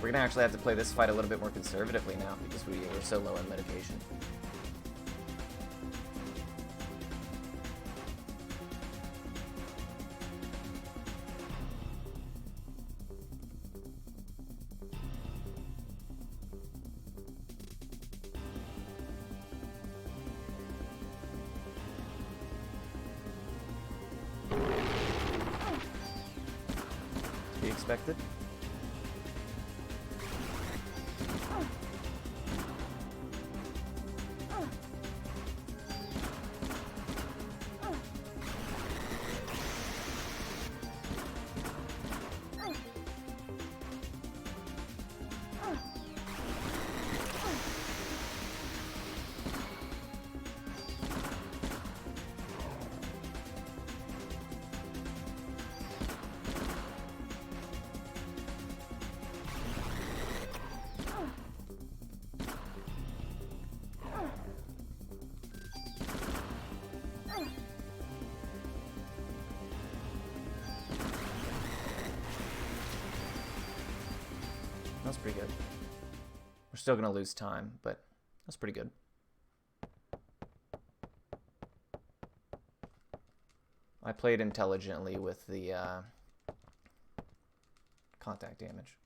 We're gonna actually have to play this fight a little bit more conservatively now because we're so low on medication. Expected. That's pretty good. We're still gonna lose time, but that's pretty good. I played intelligently with the contact damage.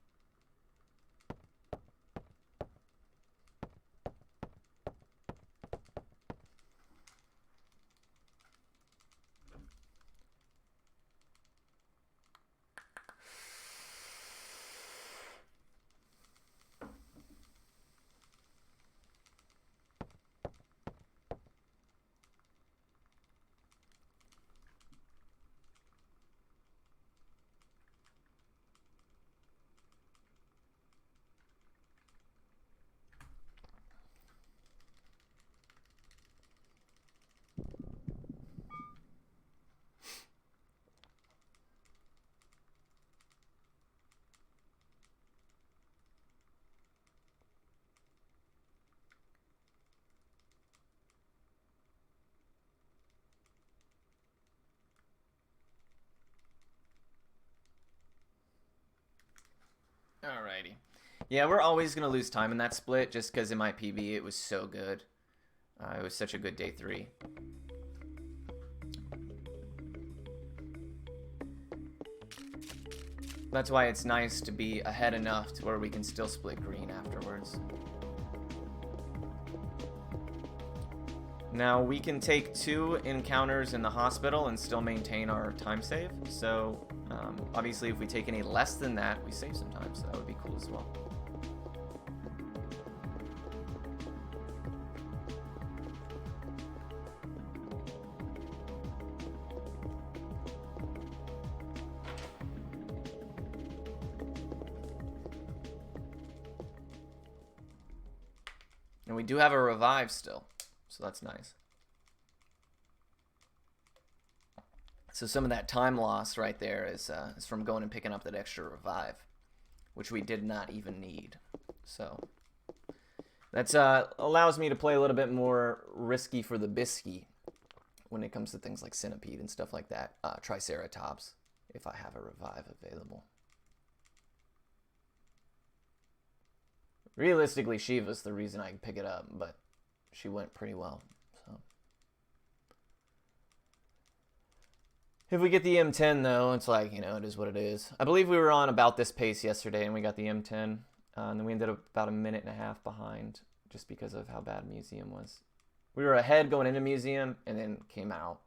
Alrighty. Yeah, we're always going to lose time in that split just because in my PB it was so good. It was such a good day 3. That's why it's nice to be ahead enough to where we can still split green afterwards. Now, we can take 2 encounters in the hospital and still maintain our time save. So, obviously, if we take any less than that, we save some time. So that would be cool as well. And we do have a revive still, so that's nice. So some of that time lost right there is from going and picking up that extra revive, which we did not even need. So that's allows me to play a little bit more risky for the bisky when it comes to things like Centipede and stuff like that. Triceratops, if I have a revive available. Realistically, Shiva's the reason I can pick it up, but she went pretty well. So if we get the M10, though, it's like, you know, it is what it is. I believe we were on about this pace yesterday, and we got the M10. And then we ended up about a minute and a half behind just because of how bad Museum was. We were ahead going into Museum and then came out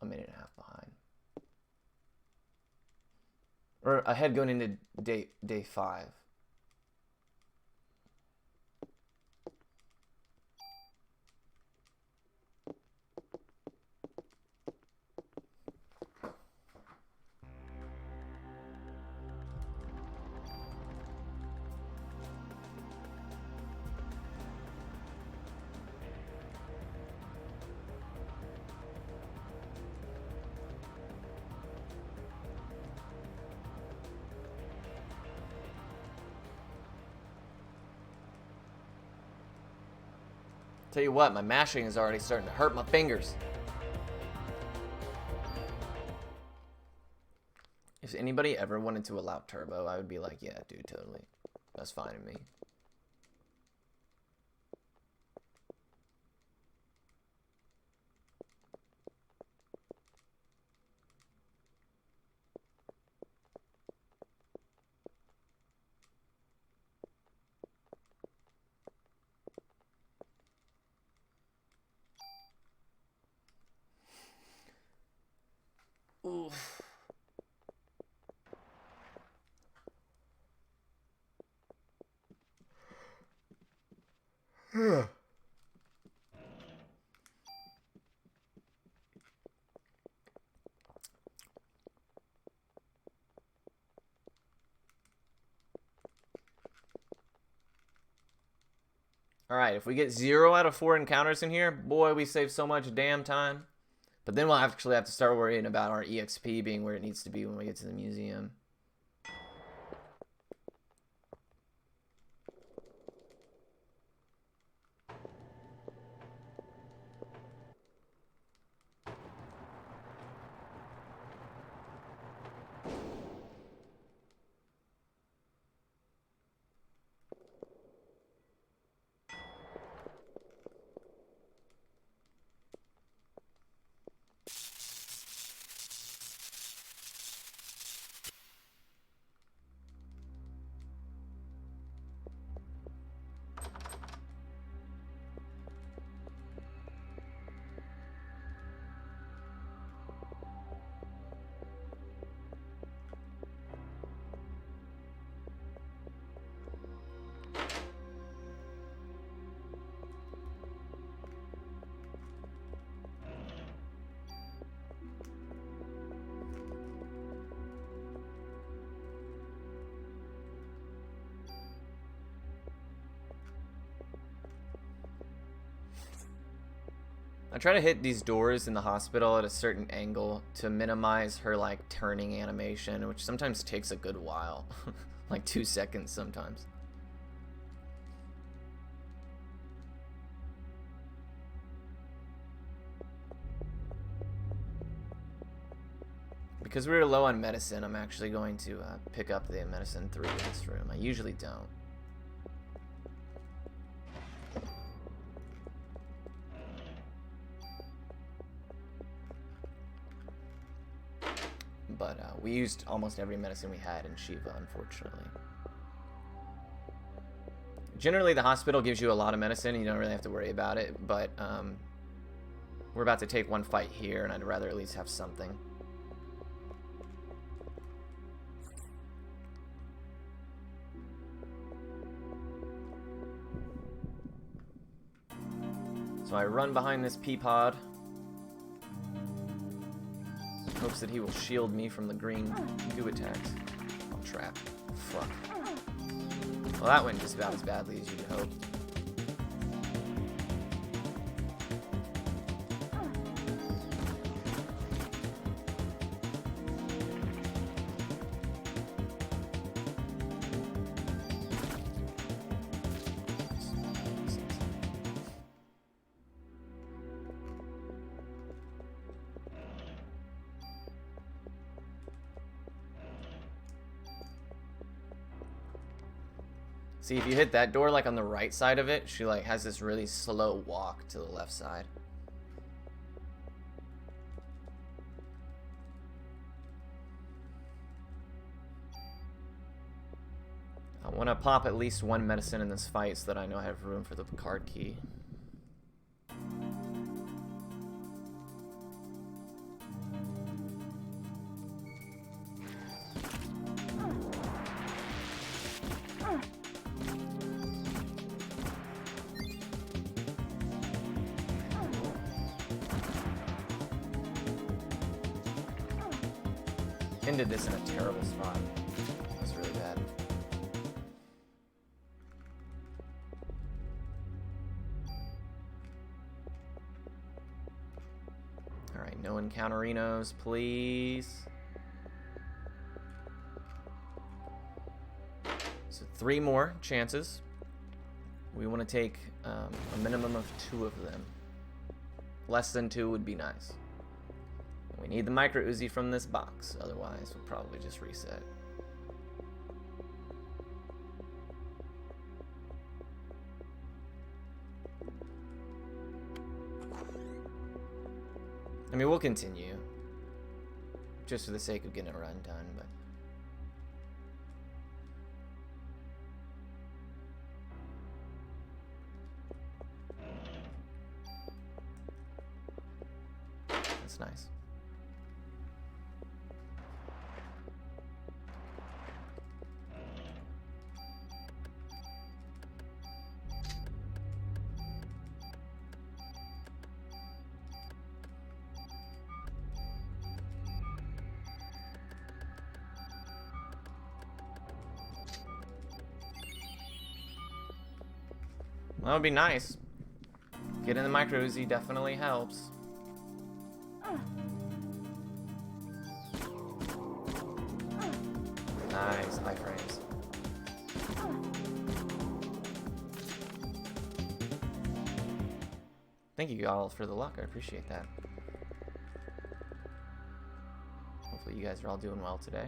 a minute and a half behind. Or ahead going into day 5. Tell you what, my mashing is already starting to hurt my fingers. If anybody ever wanted to allow turbo, I would be like, yeah, dude, totally. That's fine with me. Oof. Alright, if we get 0 out of 4 encounters in here, boy, we save so much damn time. But then we'll actually have to start worrying about our EXP being where it needs to be when we get to the museum. I try to hit these doors in the hospital at a certain angle to minimize her like turning animation, which sometimes takes a good while. Like 2 seconds sometimes. Because we were low on medicine, I'm actually going to pick up the medicine 3 in this room. I usually don't. But we used almost every medicine we had in Shiva, unfortunately. Generally, the hospital gives you a lot of medicine, and you don't really have to worry about it, but we're about to take one fight here, and I'd rather at least have something. So I run behind this Peapod. Hopes that he will shield me from the green goo attacks. Oh, trap. Fuck. Well, that went just about as badly as you'd hope. See, if you hit that door, like on the right side of it, she like has this really slow walk to the left side. I want to pop at least one medicine in this fight so that I know I have room for the card key. Ended this in a terrible spot. That's really bad. Alright, no encounterinos, please. So 3 more chances. We want to take a minimum of 2 of them. Less than 2 would be nice. We need the micro Uzi from this box, otherwise we'll probably just reset. I mean, we'll continue, just for the sake of getting a run done, but... That's nice. That would be nice. Getting the micro Uzi definitely helps. Nice, high frames. Thank you all for the luck. I appreciate that. Hopefully you guys are all doing well today.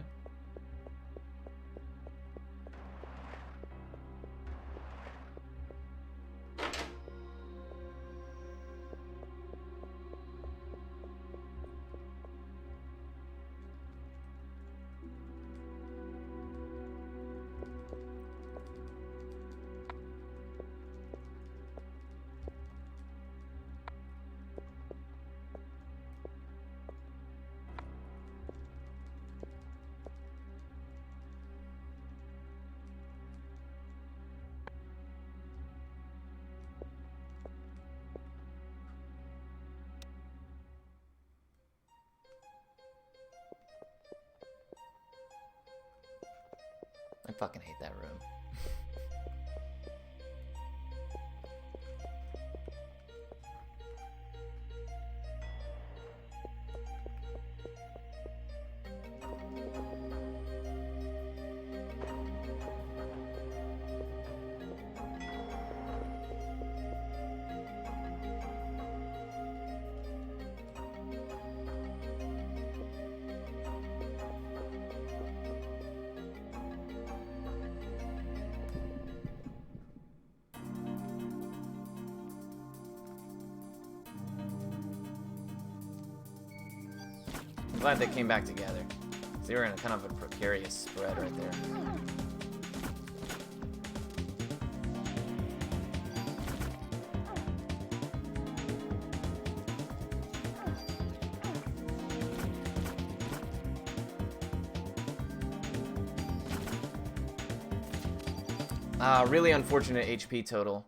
I fucking hate that room. Glad they came back together. They were in a kind of a precarious spread right there. Really unfortunate HP total.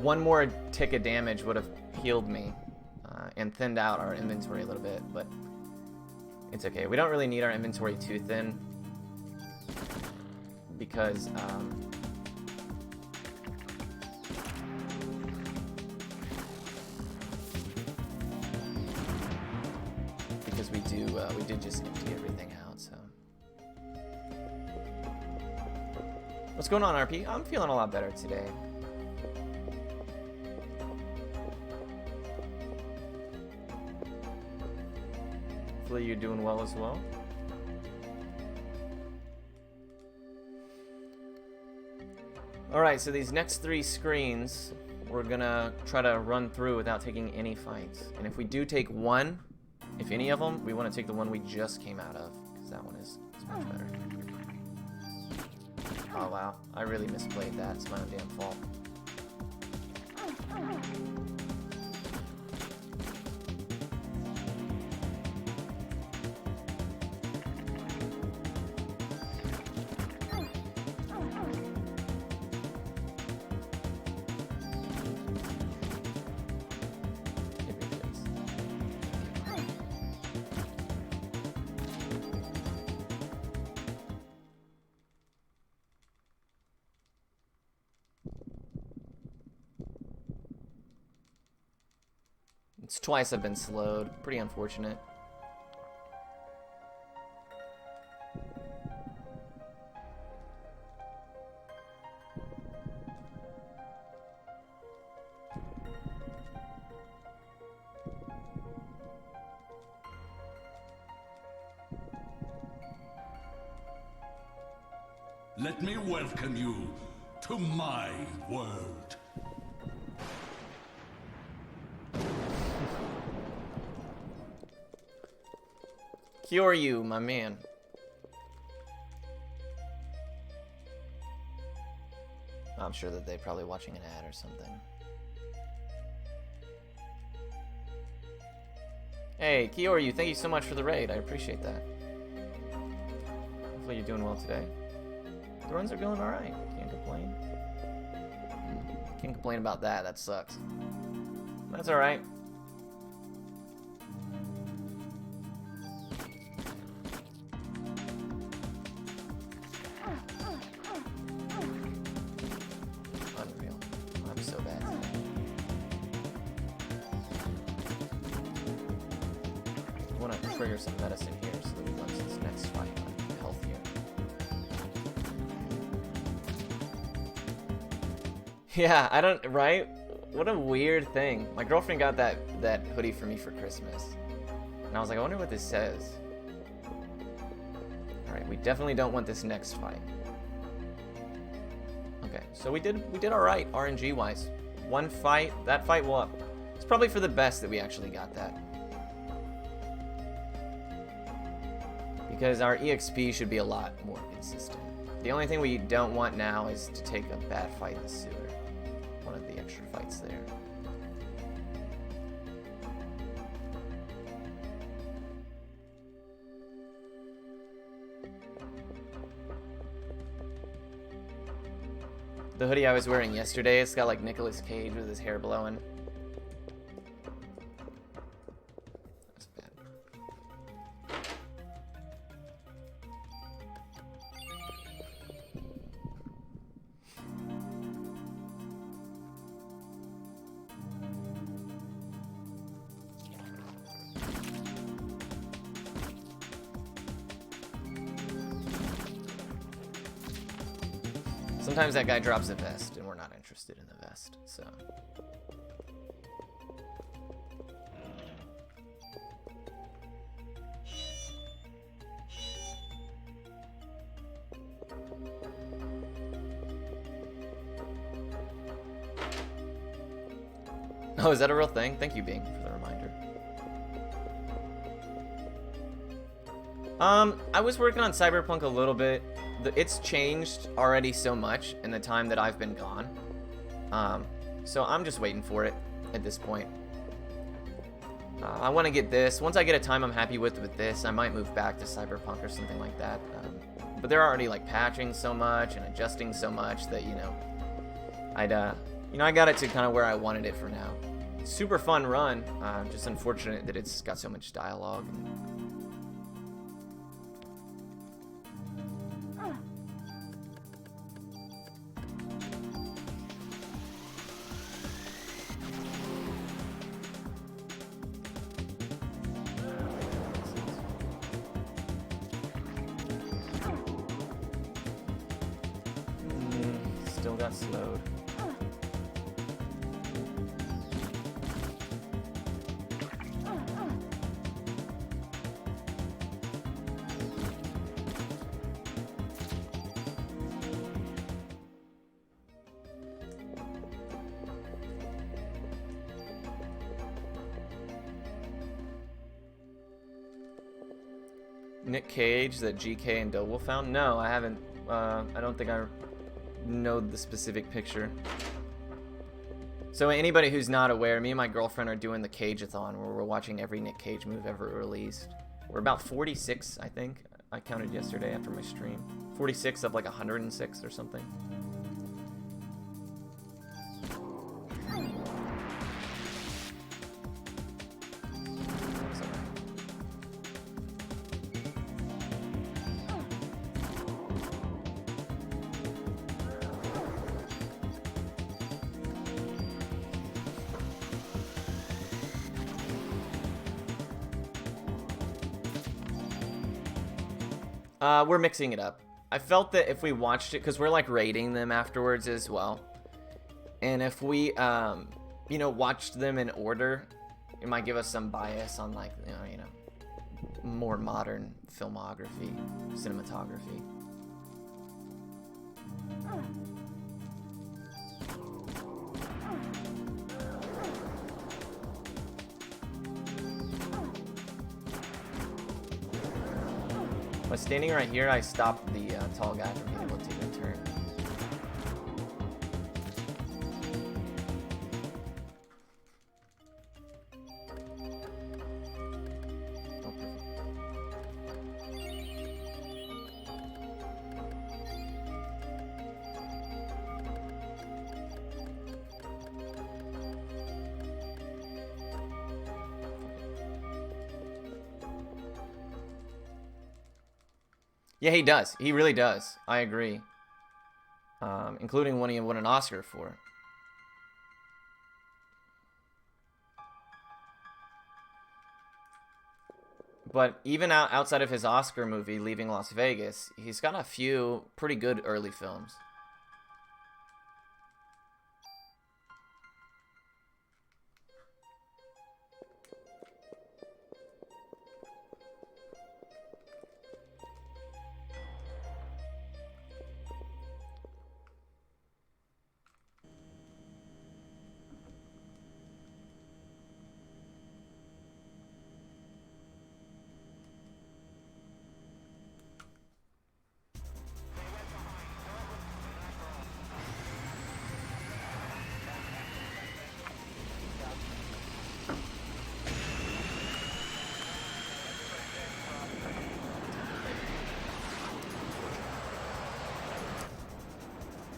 One more tick of damage would have healed me and thinned out our inventory a little bit, but it's okay. We don't really need our inventory too thin because we did just empty everything out. So what's going on, RP? I'm feeling a lot better today. Hopefully you're doing well as well. Alright, so these next 3 screens, we're gonna try to run through without taking any fights. And if we do take one, if any of them, we want to take the one we just came out of, because that one is much better. Oh wow, I really misplayed that. It's my own damn fault. It's twice I've been slowed. Pretty unfortunate. Let me welcome you to my world. Kyoryu, my man. I'm sure that they're probably watching an ad or something. Hey, Kyoryu, thank you so much for the raid. I appreciate that. Hopefully you're doing well today. The runs are going alright. Can't complain. Can't complain about that. That sucks. That's alright. Unreal. I'm so bad today. I want to trigger some medicine here so that we run this next fight healthier. Yeah, I don't, right? What a weird thing. My girlfriend got that hoodie for me for Christmas. And I was like, I wonder what this says. Alright, we definitely don't want this next fight. Okay, so we did alright, RNG wise. One fight, that fight will up. It's probably for the best that we actually got that. Because our EXP should be a lot more consistent. The only thing we don't want now is to take a bad fight in the sewer. One of the extra fights there. The hoodie I was wearing yesterday, it's got like Nicolas Cage with his hair blowing. That's bad. Sometimes that guy drops a vest, and we're not interested in the vest, so. Oh, is that a real thing? Thank you, Bing, for the reminder. I was working on Cyberpunk a little bit. It's changed already so much in the time that I've been gone. So I'm just waiting for it at this point. I want to get this. Once I get a time I'm happy with this, I might move back to Cyberpunk or something like that. But they're already like patching so much and adjusting so much that, you know, I got it to kind of where I wanted it for now. Super fun run. Just unfortunate that it's got so much dialogue. Still got slowed. Nick Cage that GK and Doble found? No, I haven't. I don't think I know the specific picture. So anybody who's not aware, me and my girlfriend are doing the Cage-a-thon where we're watching every Nick Cage movie ever released. We're about 46, I think. I counted yesterday after my stream. 46 of like 106 or something. We're mixing it up. I felt that if we watched it, because we're like rating them afterwards as well, and if we, you know, watched them in order, it might give us some bias on like, you know, more modern filmography, cinematography. By standing right here, I stopped the tall guy from being able to even turn. Oh, perfect. Yeah, he does. He really does. I agree. Including one he won an Oscar for. But even outside of his Oscar movie, Leaving Las Vegas, he's got a few pretty good early films.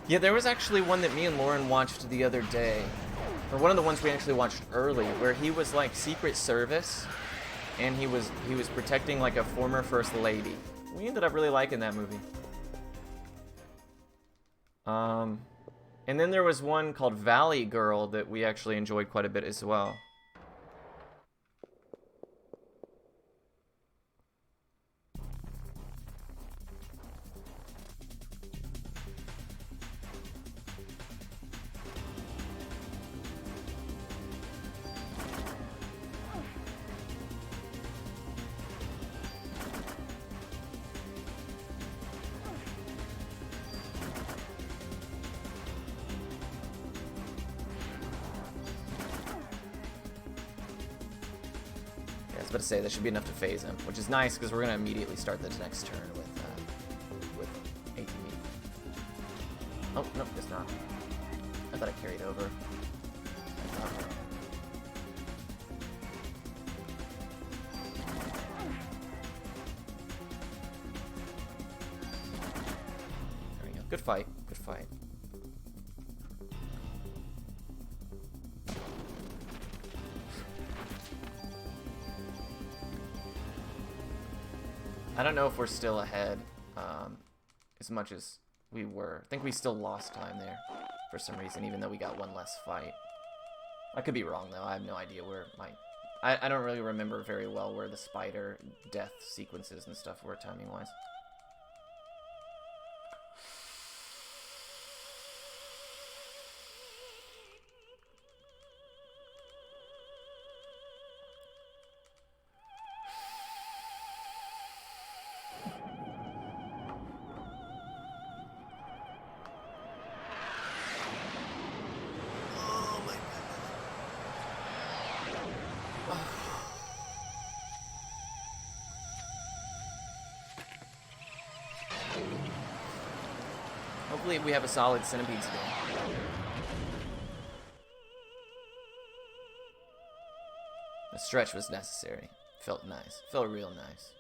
Yeah, there was actually one that me and Lauren watched the other day, or one of the ones we actually watched early, where he was like Secret Service, and he was protecting like a former first lady. We ended up really liking that movie. And then there was one called Valley Girl that we actually enjoyed quite a bit as well. About to say that should be enough to phase him, which is nice because we're gonna immediately start the next turn with ATV. Oh nope, it's not. I thought I carried over. There we go. Good fight. Good fight. I don't know if we're still ahead as much as we were. I think we still lost time there for some reason, even though we got one less fight. I could be wrong, though. I have no idea where my... I don't really remember very well where the spider death sequences and stuff were timing-wise. hopefully we have a solid Centipedes game. The stretch was necessary. Felt nice. Felt real nice.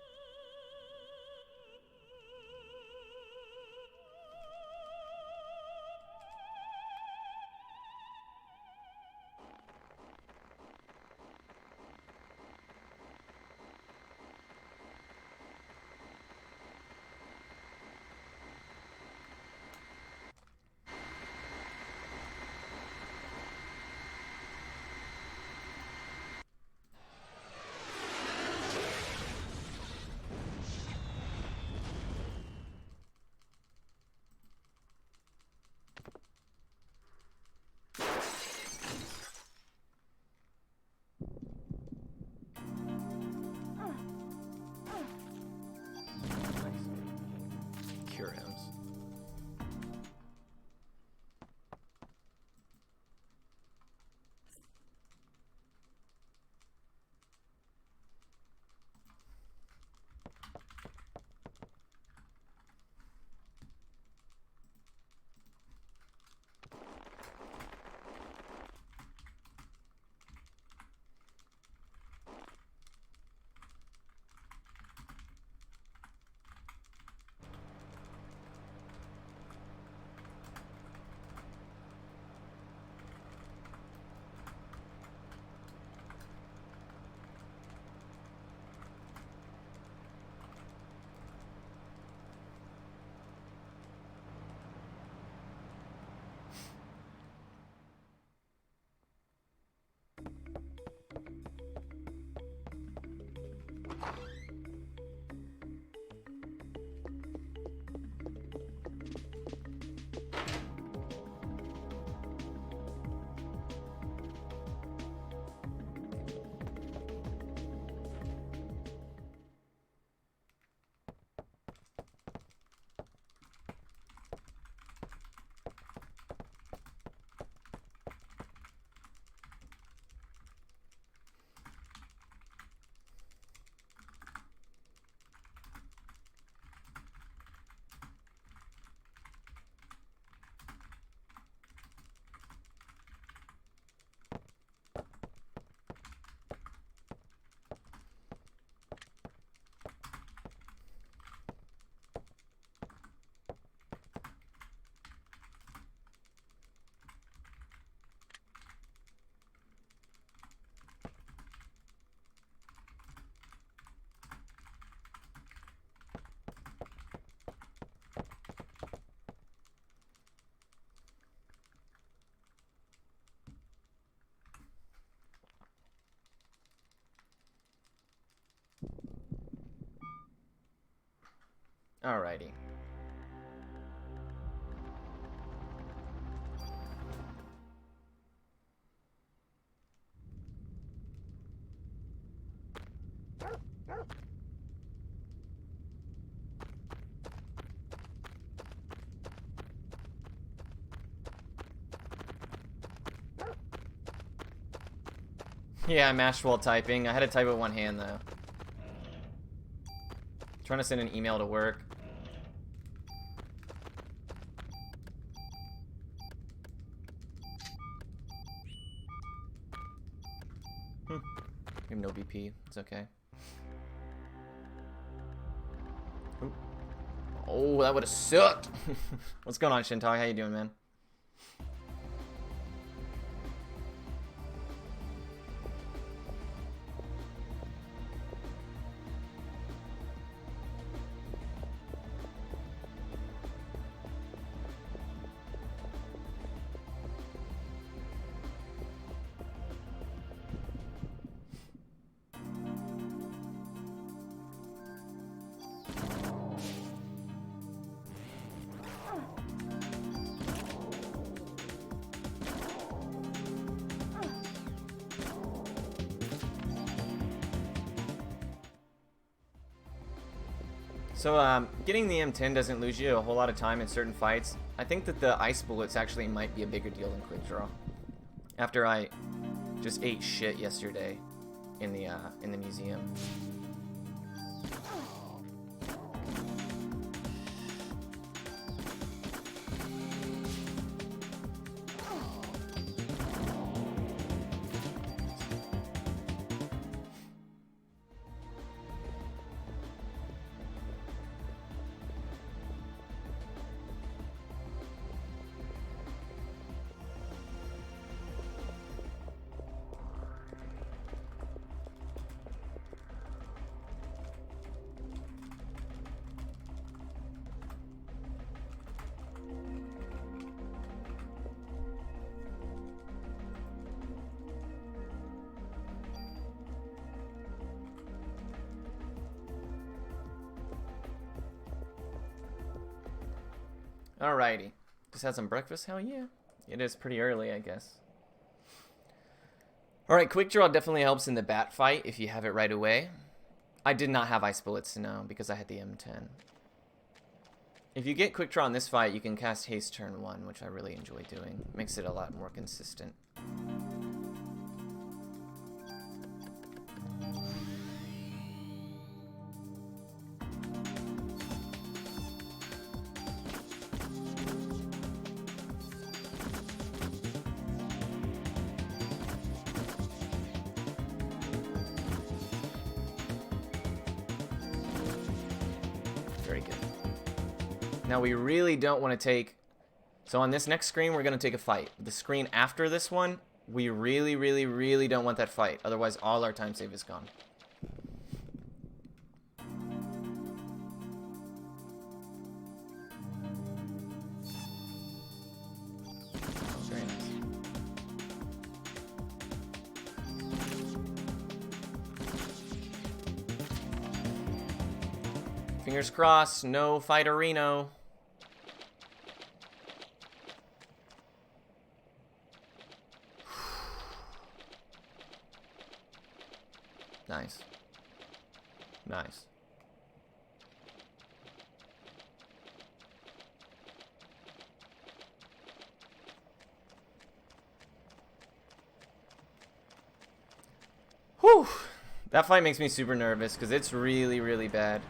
Alrighty. Yeah, I mashed while typing. I had to type with one hand though. Trying to send an email to work. We have no BP. It's okay. Ooh. Oh, that would have sucked. What's going on, Shintai? How you doing, man? So, getting the M10 doesn't lose you a whole lot of time in certain fights. I think that the ice bullets actually might be a bigger deal than quick draw. After I just ate shit yesterday in the museum. Alrighty. Just had some breakfast? Hell yeah. It is pretty early, I guess. Alright, quick draw definitely helps in the bat fight if you have it right away. I did not have ice bullets now because I had the M10. If you get quick draw in this fight, you can cast haste turn 1, which I really enjoy doing. Makes it a lot more consistent. Very good. Now we really don't want to take... So on this next screen, we're going to take a fight. The screen after this one, we really, really, really don't want that fight. Otherwise, all our time save is gone. Very nice. Fingers crossed, no fighterino. Nice. Nice. Whew. That fight makes me super nervous because it's really, really bad.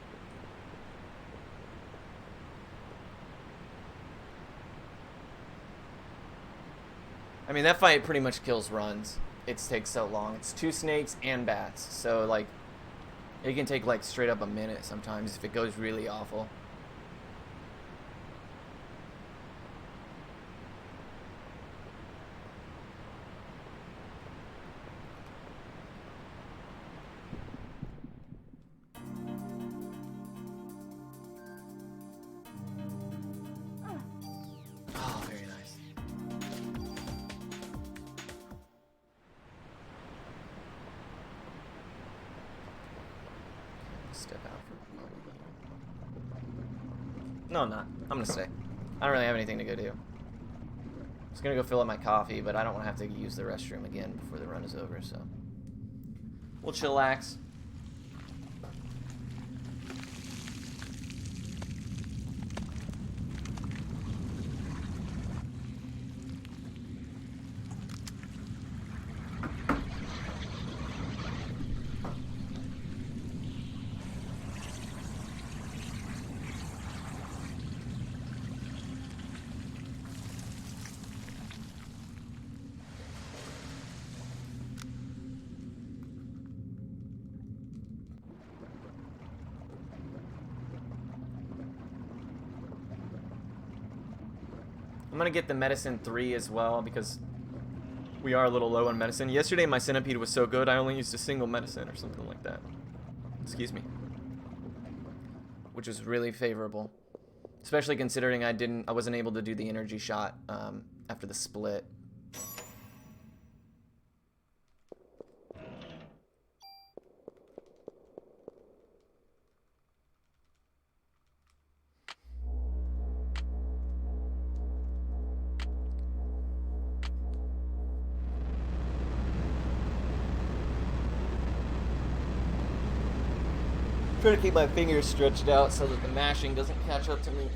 I mean, that fight pretty much kills runs. It takes so long. It's 2 snakes and bats. So, like, it can take, like, straight up a minute sometimes if it goes really awful. Oh, very nice. Step out for a moment. No, I'm not. I'm gonna stay. I don't really have anything to go do. I was gonna go fill up my coffee, but I don't want to have to use the restroom again before the run is over, so we'll chillax. I'm gonna get the medicine 3 as well because we are a little low on medicine. Yesterday my centipede was so good I only used a single medicine or something like that. Excuse me. Which is really favorable. Especially considering I wasn't able to do the energy shot after the split. Trying to keep my fingers stretched out so that the mashing doesn't catch up to me.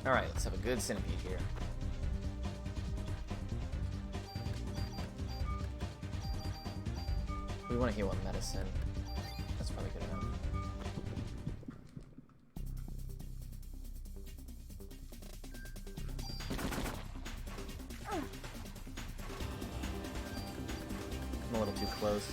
Alright, let's have a good centipede here. We want to heal on medicine. That's probably good enough. I'm a little too close.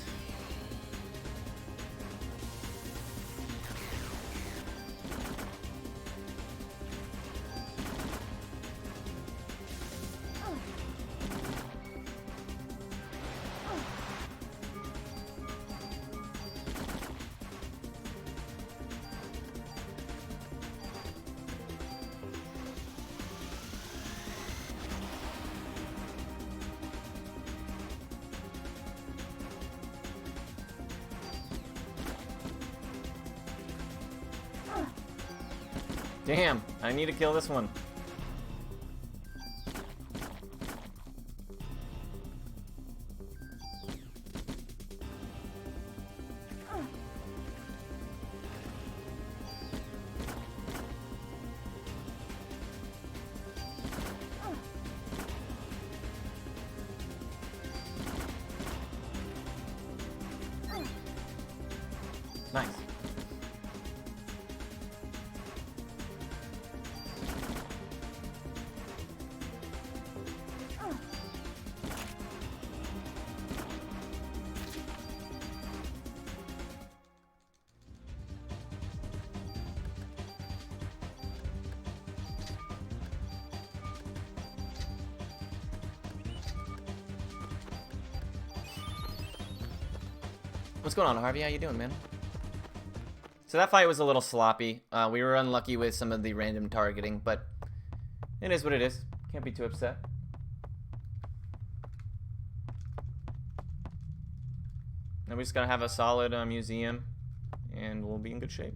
Damn, I need to kill this one. Nice. What's going on, Harvey? How you doing, man? So that fight was a little sloppy. We were unlucky with some of the random targeting, but it is what it is. Can't be too upset. Now we just gotta have a solid museum, and we'll be in good shape.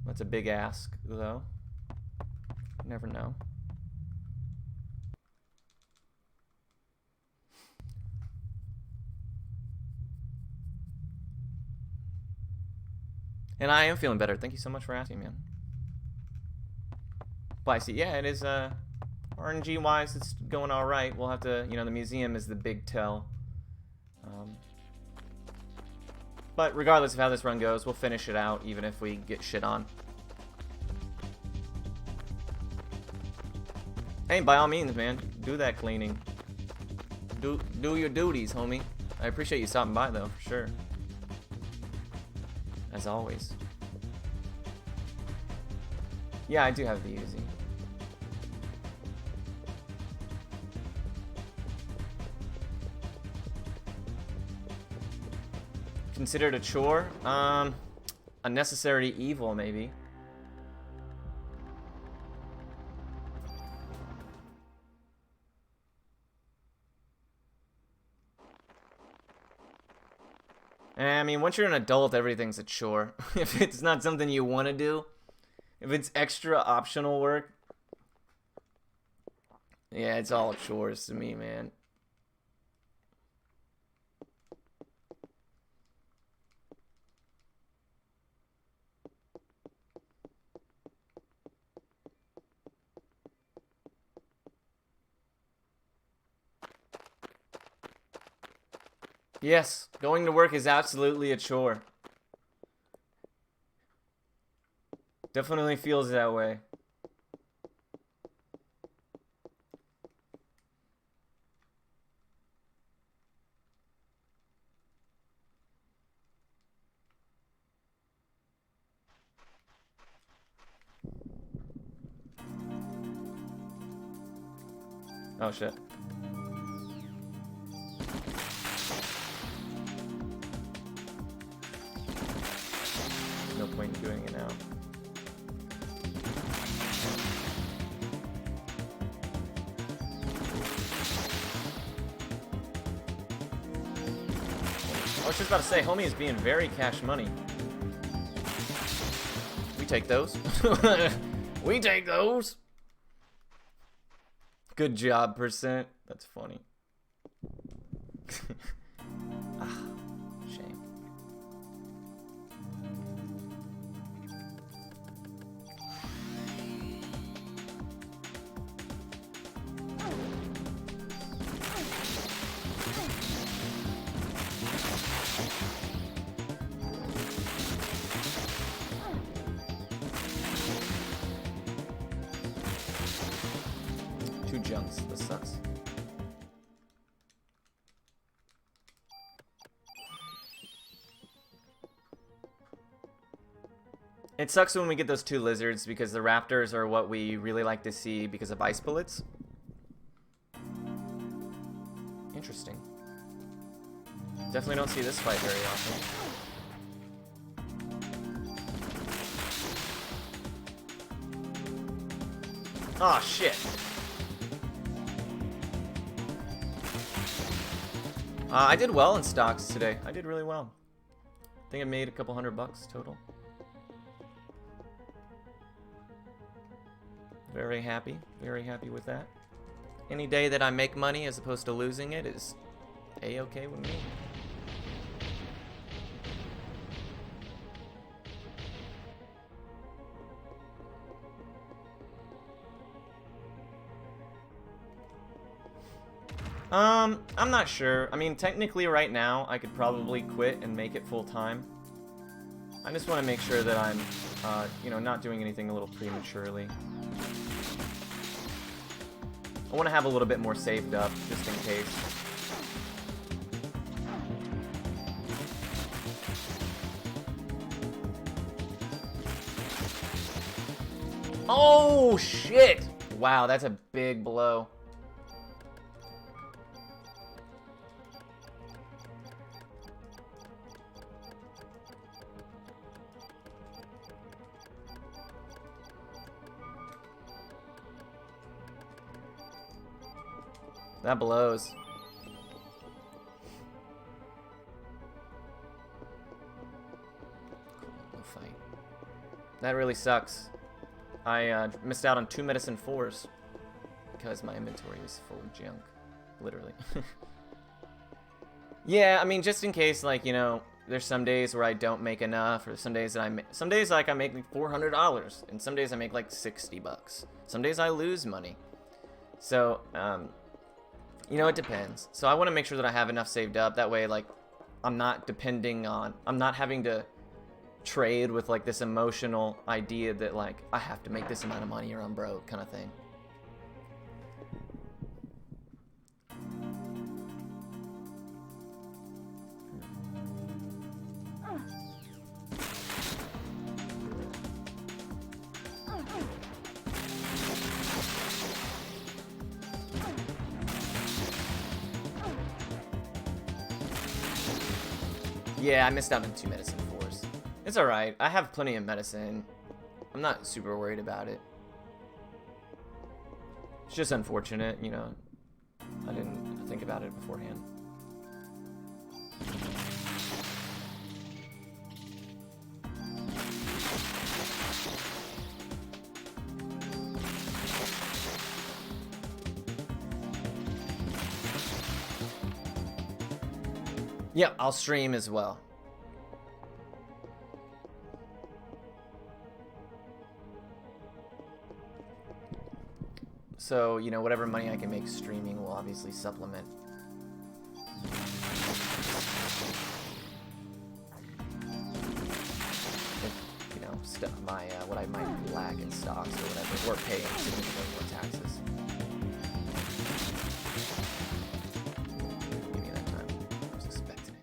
That's a big ask, though. You never know. And I am feeling better. Thank you so much for asking, man. But I see, yeah, it is, RNG-wise, it's going alright. We'll have to, you know, the museum is the big tell. But regardless of how this run goes, we'll finish it out, even if we get shit on. Hey, by all means, man, do that cleaning. Do your duties, homie. I appreciate you stopping by, though, for sure. As always. Yeah, I do have the Uzi. Considered a chore? A necessary evil, maybe. I mean, once you're an adult, everything's a chore. If it's not something you want to do, if it's extra optional work, yeah, it's all chores to me, man. Yes, going to work is absolutely a chore. Definitely feels that way. Oh shit. No point in doing it now. I was just about to say, homie is being very cash money. We take those. We take those. Good job, percent. That's funny. Ah, shame. junks. This sucks. It sucks when we get those 2 lizards because the raptors are what we really like to see because of ice bullets. Interesting. Definitely don't see this fight very often. Oh shit. I did well in stocks today. I did really well. I think I made a couple $100 total. Very happy with that. Any day that I make money as opposed to losing it is a-okay with me. I'm not sure. I mean, technically right now, I could probably quit and make it full time. I just want to make sure that I'm, you know, not doing anything a little prematurely. I want to have a little bit more saved up, just in case. Oh, shit! Wow, that's a big blow. That blows. Cool, no fight. That really sucks. I missed out on 2 medicine 4s because my inventory was full of junk, literally. Yeah, I mean, just in case, like, you know, there's some days where I don't make enough, or some days that some days like I make like $400, and some days I make like $60. Some days I lose money. So, you know, it depends. So I want to make sure that I have enough saved up. That way, like, I'm not having to trade with, like, this emotional idea that, like, I have to make this amount of money or I'm broke kind of thing. Yeah, I missed out on 2 medicine 4s. It's alright. I have plenty of medicine. I'm not super worried about it. It's just unfortunate, you know. I didn't think about it beforehand. Yeah, I'll stream as well. So, you know, whatever money I can make streaming will obviously supplement. If, you know, my what I might lack in stocks or whatever, or paying significantly more taxes. Give me that time. I was expecting it.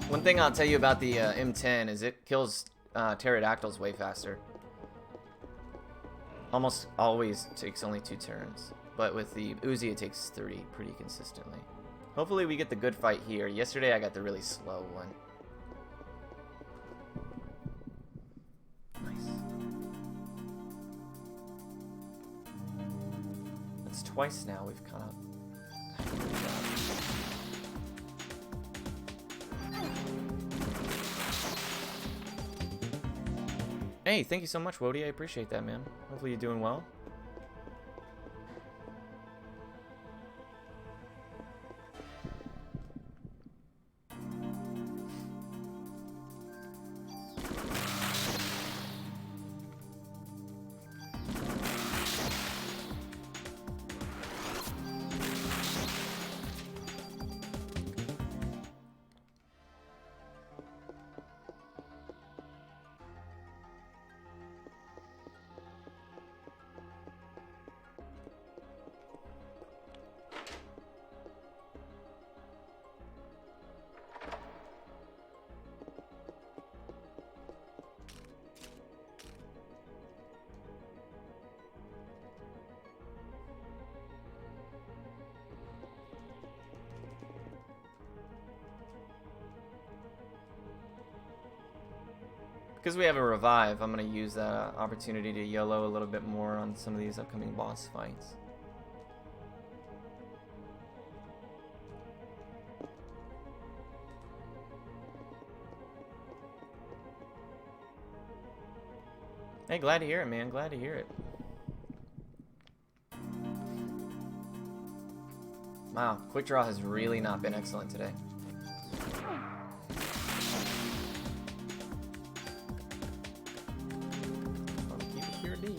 One thing I'll tell you about the M10 is it kills pterodactyls way faster. Almost always takes only 2 turns. But with the Uzi it takes 30 pretty consistently. Hopefully we get the good fight here. Yesterday I got the really slow one. Nice. That's twice now we've kind of had a good job. Hey, thank you so much, Wody. I appreciate that, man. Hopefully you're doing well. Because we have a revive, I'm going to use that opportunity to YOLO a little bit more on some of these upcoming boss fights. Hey, glad to hear it, man. Glad to hear it. Wow, quick draw has really not been excellent today. Keep it here, D.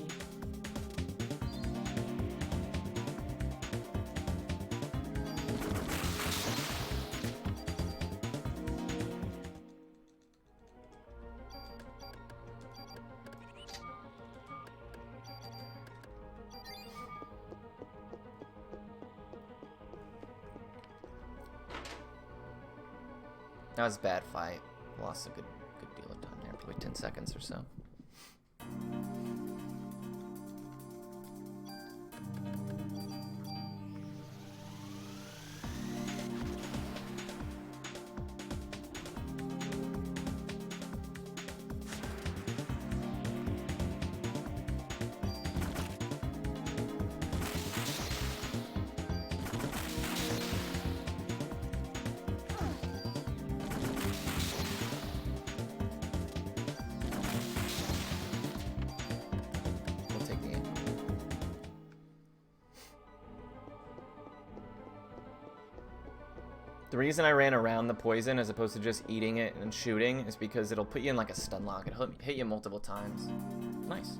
That was a bad fight. Lost a good deal of time there, probably 10 seconds or so. The reason I ran around the poison as opposed to just eating it and shooting is because it'll put you in like a stun lock. It'll hit you multiple times. Nice.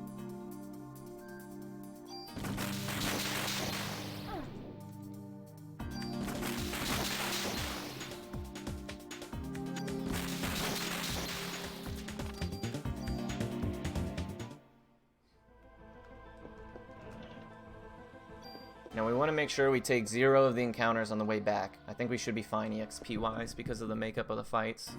Now we want to make sure we take 0 of the encounters on the way back. I think we should be fine EXP wise because of the makeup of the fights.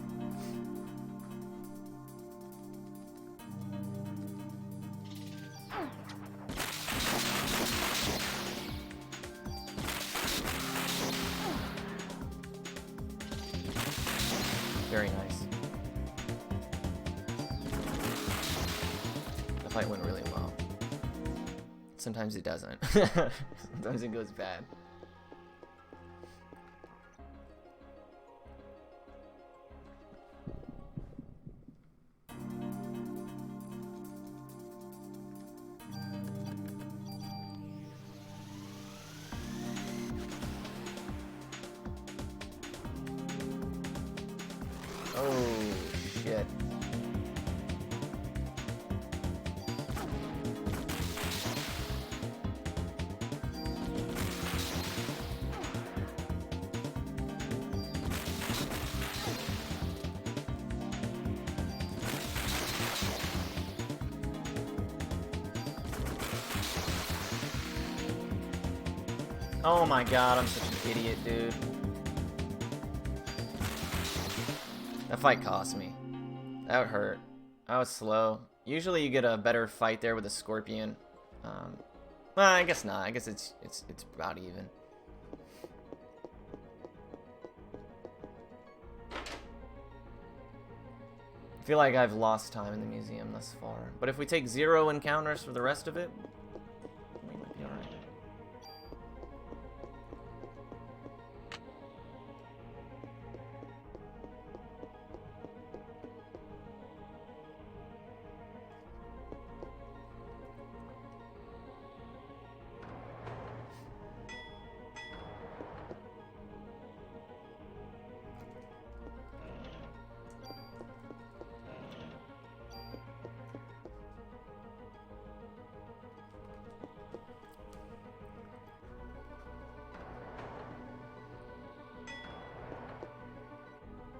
Very nice. The fight went really well. Sometimes it doesn't. Sometimes it goes bad. Oh, shit. Oh my god, I'm such an idiot, dude. That fight cost me. That hurt. I was slow. Usually you get a better fight there with a scorpion. Well, I guess not. I guess it's about even. I feel like I've lost time in the museum thus far. But if we take 0 encounters for the rest of it, we might be alright.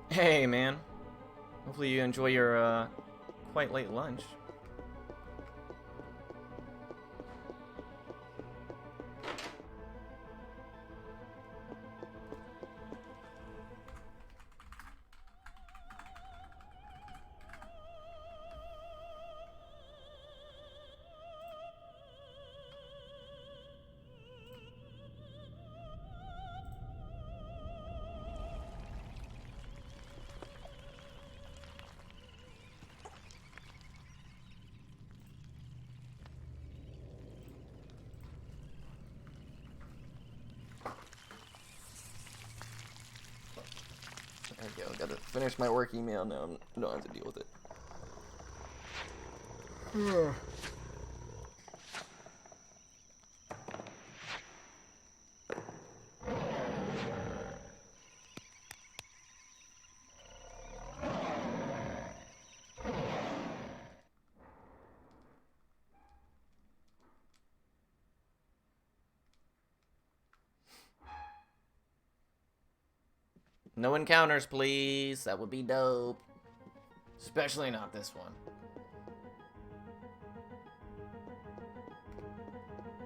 Hey, man. Hopefully you enjoy your quite late lunch. There we go. Gotta finish my work email now. I don't have to deal with it. No encounters, please. That would be dope. Especially not this one.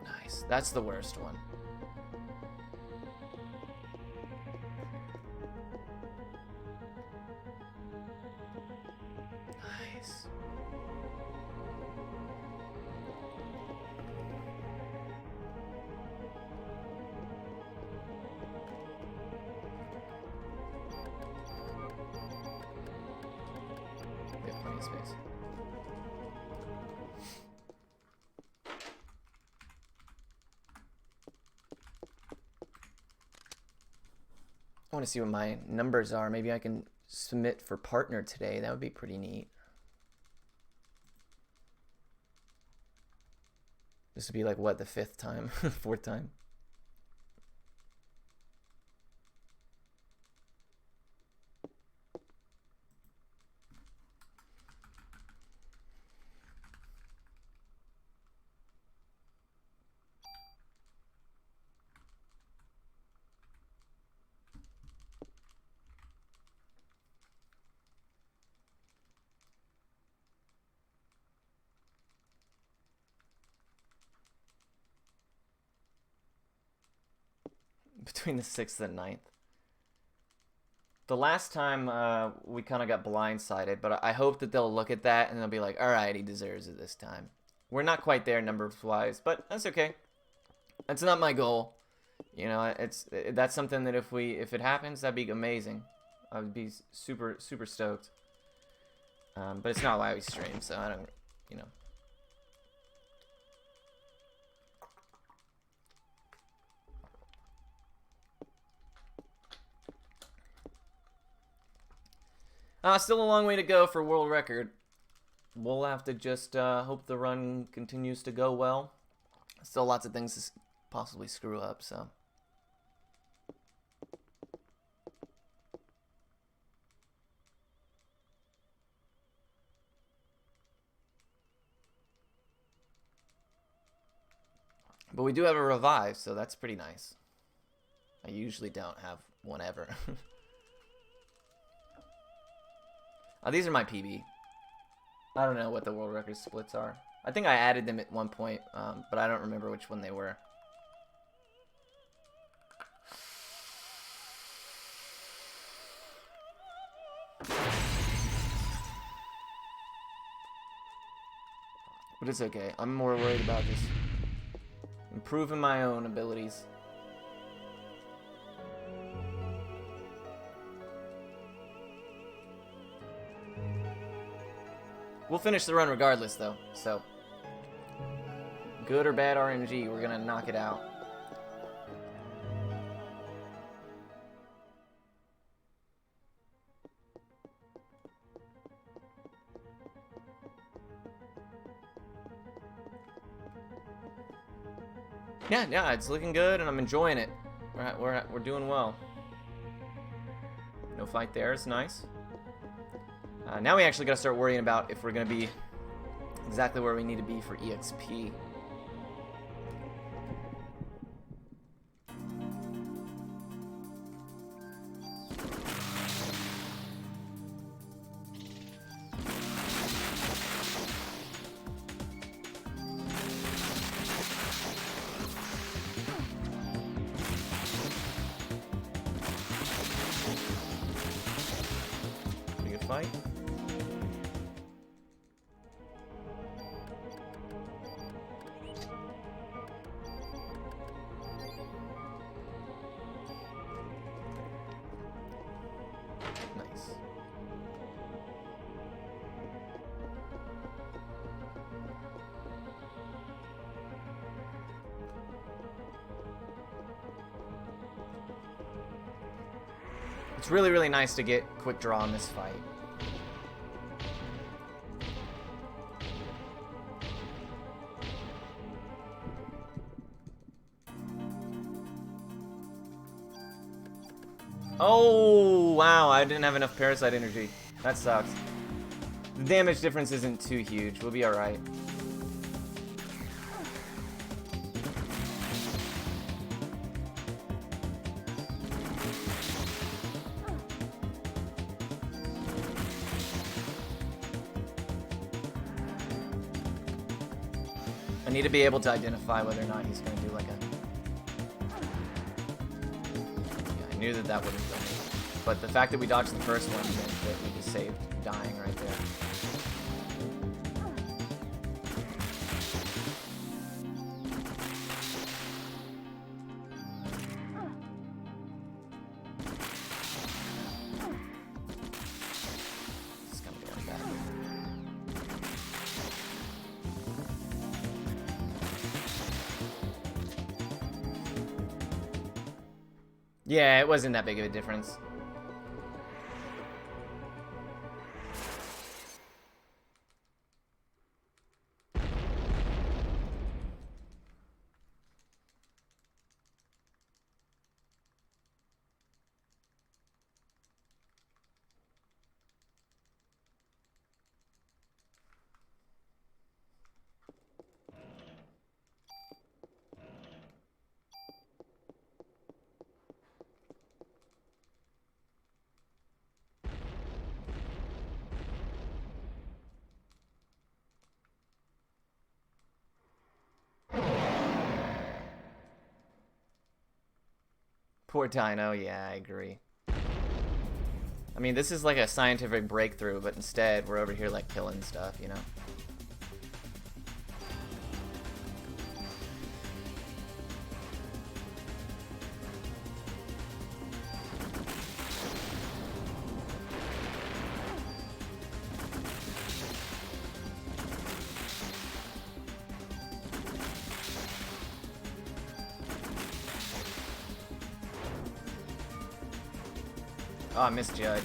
Nice. That's the worst one. Nice. We have plenty of space. I want to see what my numbers are. Maybe I can submit for partner today. That would be pretty neat. This would be like, what, the 5th time? 4th time? Between the 6th and 9th. The last time we kind of got blindsided, but I hope that they'll look at that and they'll be like, all right, he deserves it this time. We're not quite there numbers-wise, but that's okay. That's not my goal. You know, that's something that if it happens, that'd be amazing. I would be super stoked. But it's not why we stream, so I don't, you know. Still a long way to go for world record. We'll have to just hope the run continues to go well. Still lots of things to possibly screw up, so. But we do have a revive, so that's pretty nice. I usually don't have one ever. These are my PB. I don't know what the world record splits are. I think I added them at one point, but I don't remember which one they were. But it's okay. I'm more worried about just improving my own abilities. We'll finish the run regardless, though, so good or bad RNG, we're gonna knock it out. Yeah, it's looking good, and I'm enjoying it. We're doing well. No fight there, it's nice. Now we actually got to start worrying about if we're going to be exactly where we need to be for EXP. Pretty good fight. It's really, really nice to get quick draw in this fight. Oh, wow, I didn't have enough Parasite energy. That sucks. The damage difference isn't too huge. We'll be alright. I need to be able to identify whether or not he's going to do like a... Yeah, I knew that that wouldn't kill me. But the fact that we dodged the first one meant that we just saved dying right there. It's gonna be like that. Yeah, it wasn't that big of a difference. Poor Dino, yeah, I agree. I mean, this is like a scientific breakthrough, but instead we're over here like killing stuff, you know? Oh, I misjudged.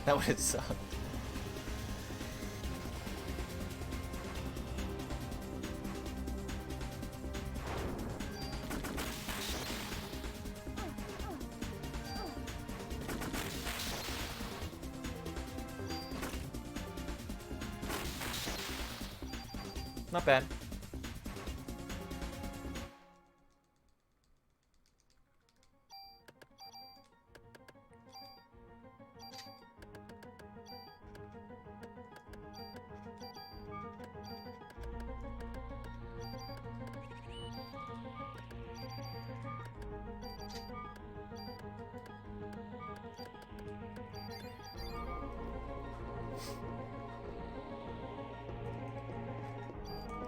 That would have sucked. Not bad.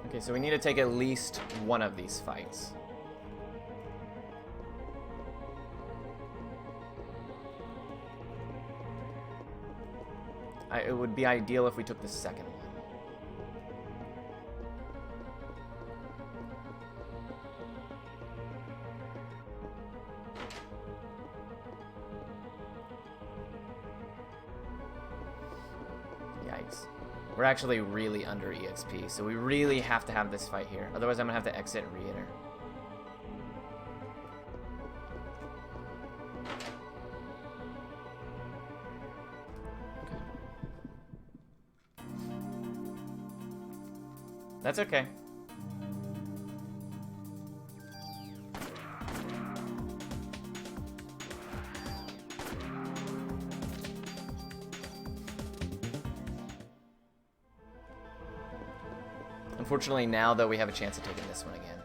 Okay, so we need to take at least one of these fights. It would be ideal if we took the second one. Yikes. We're actually really under EXP, so we really have to have this fight here. Otherwise, I'm gonna have to exit and re-enter. That's okay. Unfortunately, now, though, we have a chance of taking this one again.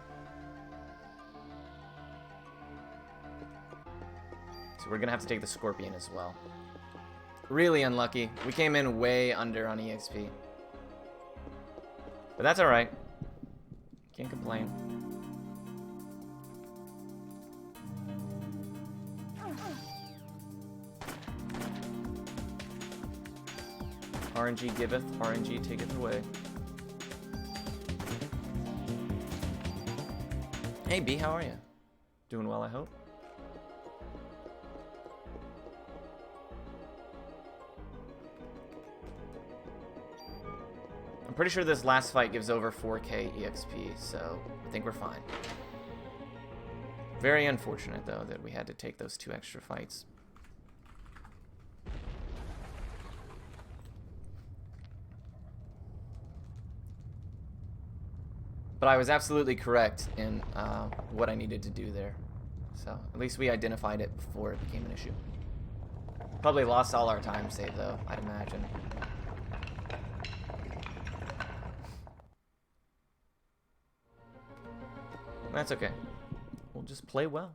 we're gonna have to take the Scorpion as well. Really unlucky. We came in way under on EXP. But that's alright. Can't complain. RNG giveth, RNG taketh away. Hey B, how are you? Doing well, I hope. I'm pretty sure this last fight gives over 4k EXP, so I think we're fine. Very unfortunate, though, that we had to take those 2 extra fights. But I was absolutely correct in what I needed to do there. So at least we identified it before it became an issue. Probably lost all our time save, though, I'd imagine. That's okay. We'll just play well.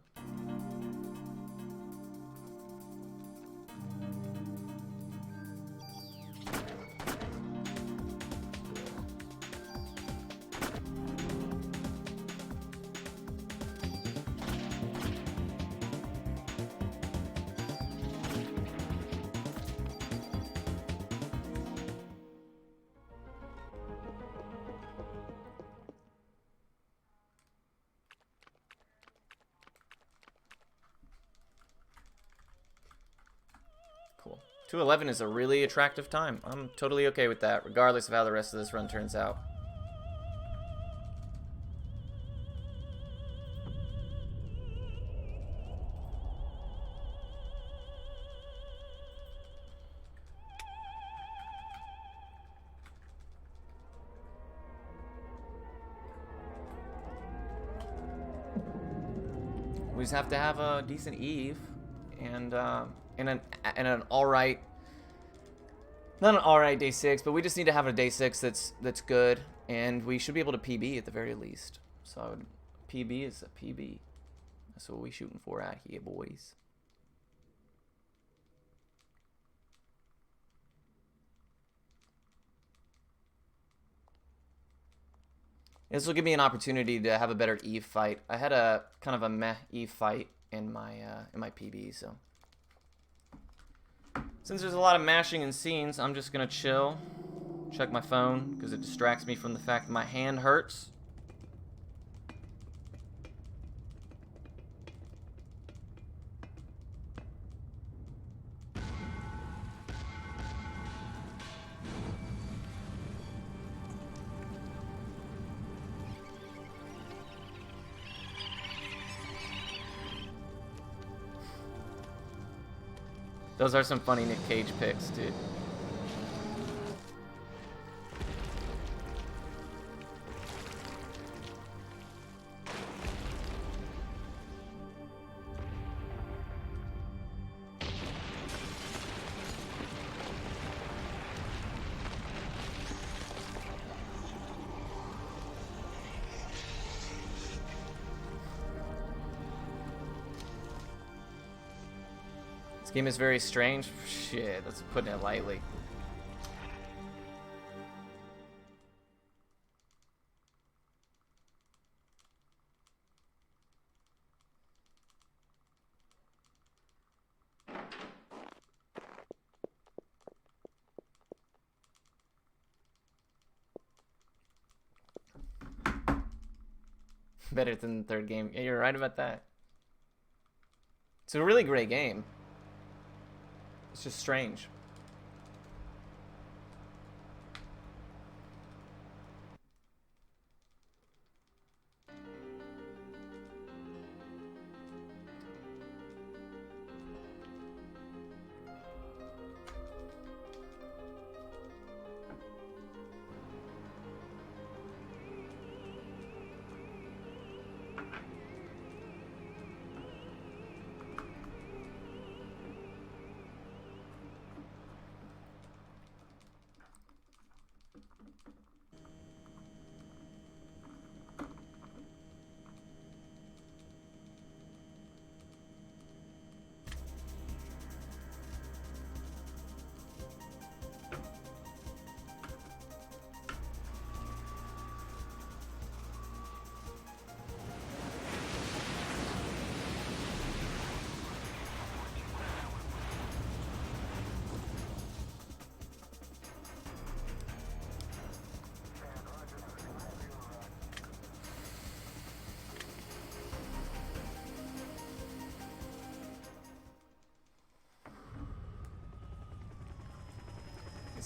Cool. 2:11 is a really attractive time. I'm totally okay with that, regardless of how the rest of this run turns out. We just have to have a decent Eve and an alright, not an alright day 6, but we just need to have a day 6 that's good, and we should be able to PB at the very least. So PB is a PB. That's what we shooting for out here, boys. This will give me an opportunity to have a better Eve fight. I had a kind of a meh Eve fight in my PB, so since there's a lot of mashing and scenes, I'm just gonna chill, check my phone because it distracts me from the fact that my hand hurts. Those are some funny Nick Cage picks, dude. This game is very strange. Shit, that's putting it lightly. Better than the third game. Yeah, you're right about that. It's a really great game. It's just strange.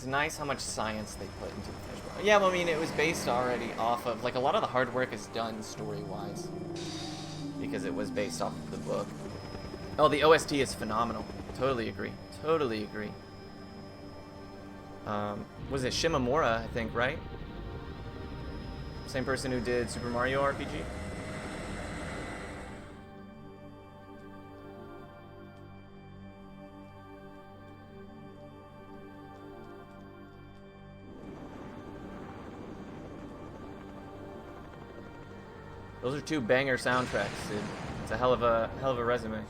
It's nice how much science they put into the fishbowl. Yeah, well, I mean, it was based already off of, like, a lot of the hard work is done story-wise. Because it was based off of the book. Oh, the OST is phenomenal. Totally agree. Totally agree. Was it Shimamura, I think, right? Same person who did Super Mario RPG? Those are two banger soundtracks, dude. It's a hell of a resume.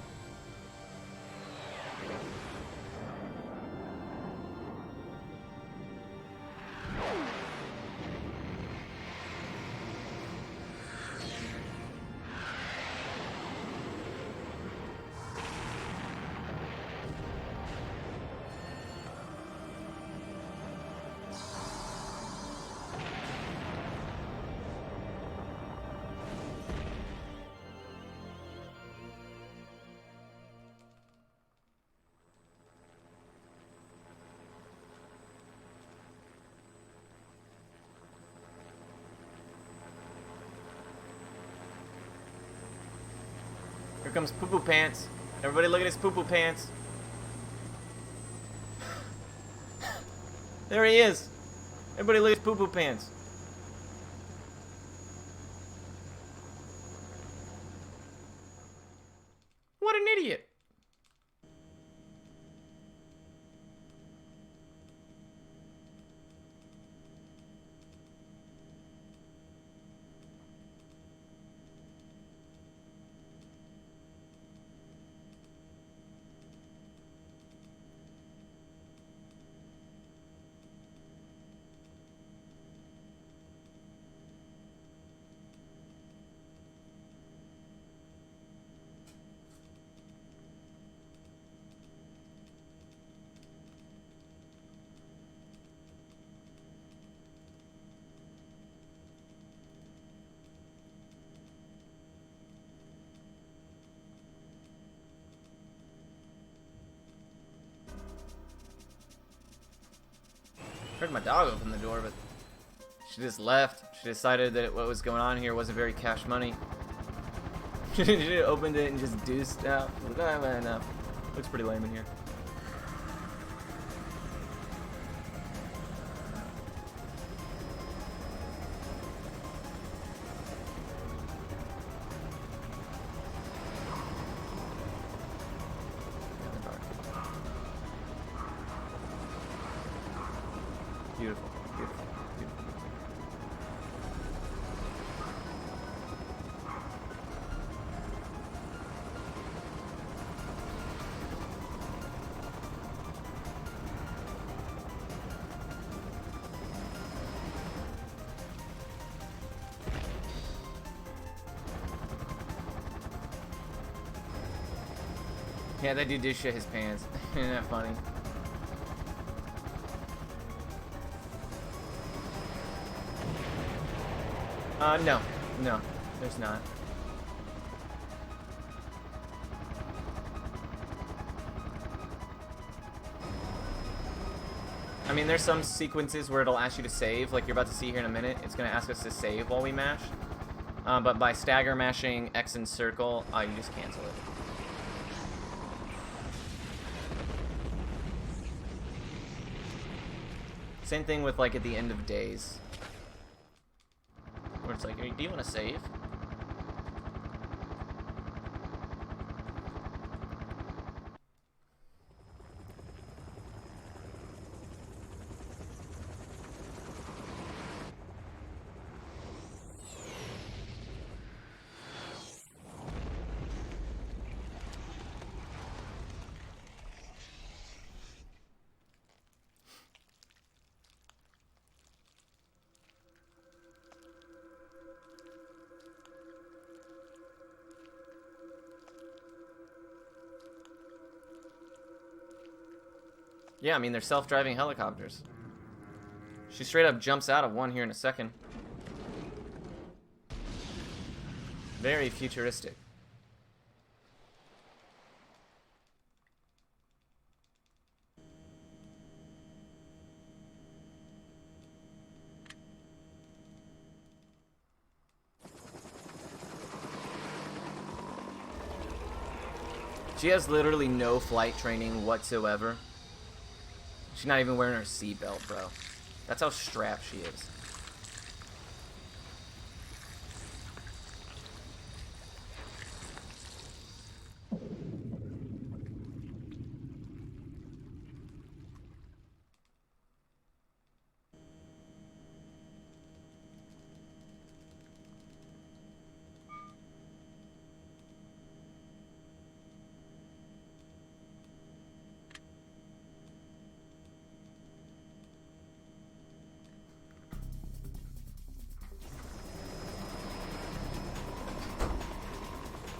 Here comes Poo Poo Pants. Everybody look at his Poo Poo Pants. There he is. Everybody look at his Poo Poo Pants. What an idiot. Heard my dog open the door, but she just left. She decided that what was going on here wasn't very cash money. She opened it and just deuced out. No. Looks pretty lame in here. Beautiful, beautiful, beautiful. Yeah, that dude did shit his pants. Isn't that funny? No, there's not. I mean, there's some sequences where it'll ask you to save, like you're about to see here in a minute. It's gonna ask us to save while we mash. But by stagger mashing X and circle, you just cancel it. Same thing with like at the end of days. Where it's like, do you want to save? Yeah, I mean, they're self-driving helicopters. She straight up jumps out of one here in a second. Very futuristic. She has literally no flight training whatsoever. She's not even wearing her seatbelt, bro. That's how strapped she is.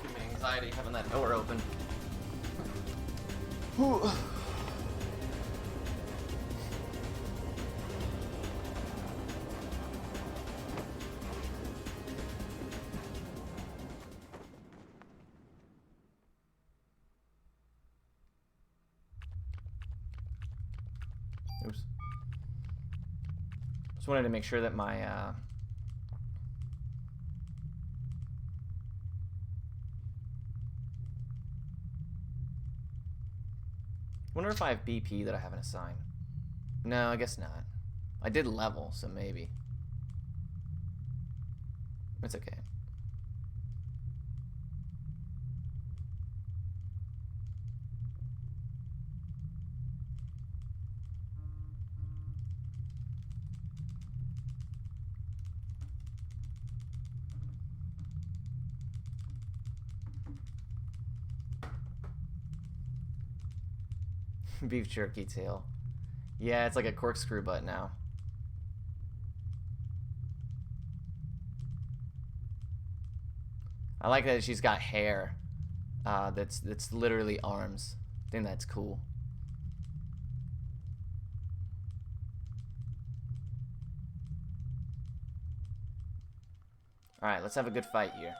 Give me anxiety having that door open. Whew. Oops. Just wanted to make sure that my wonder if I have BP that I haven't assigned. No, I guess not. I did level, so maybe. It's okay. Beef jerky tail. Yeah, it's like a corkscrew butt now. I like that she's got hair. That's literally arms. I think that's cool. All right, let's have a good fight here.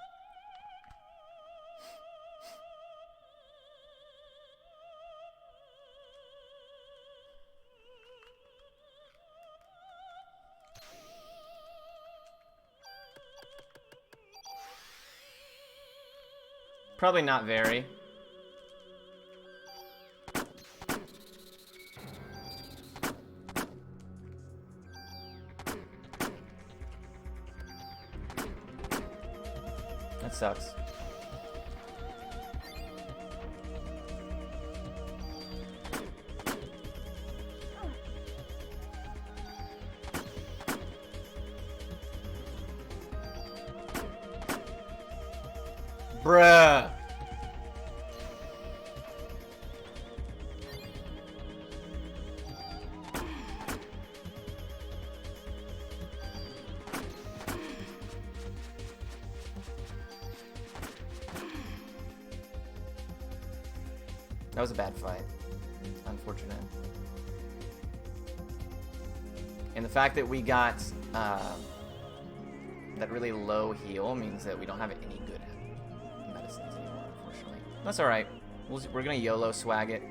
Probably not very. That sucks. Bruh. That was a bad fight. Unfortunate. And the fact that we got that really low heal means that we don't have any good medicines anymore, unfortunately. That's alright. We're gonna YOLO swag it.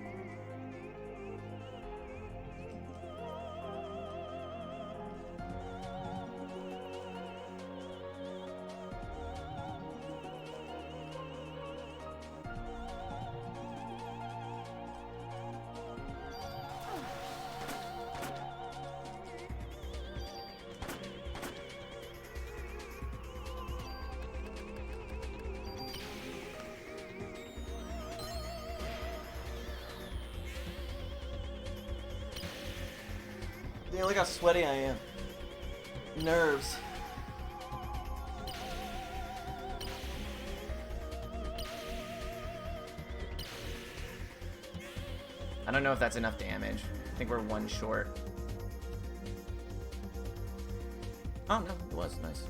Damn, look how sweaty I am. Nerves. I don't know if that's enough damage. I think we're one short. Oh, no, it was nice.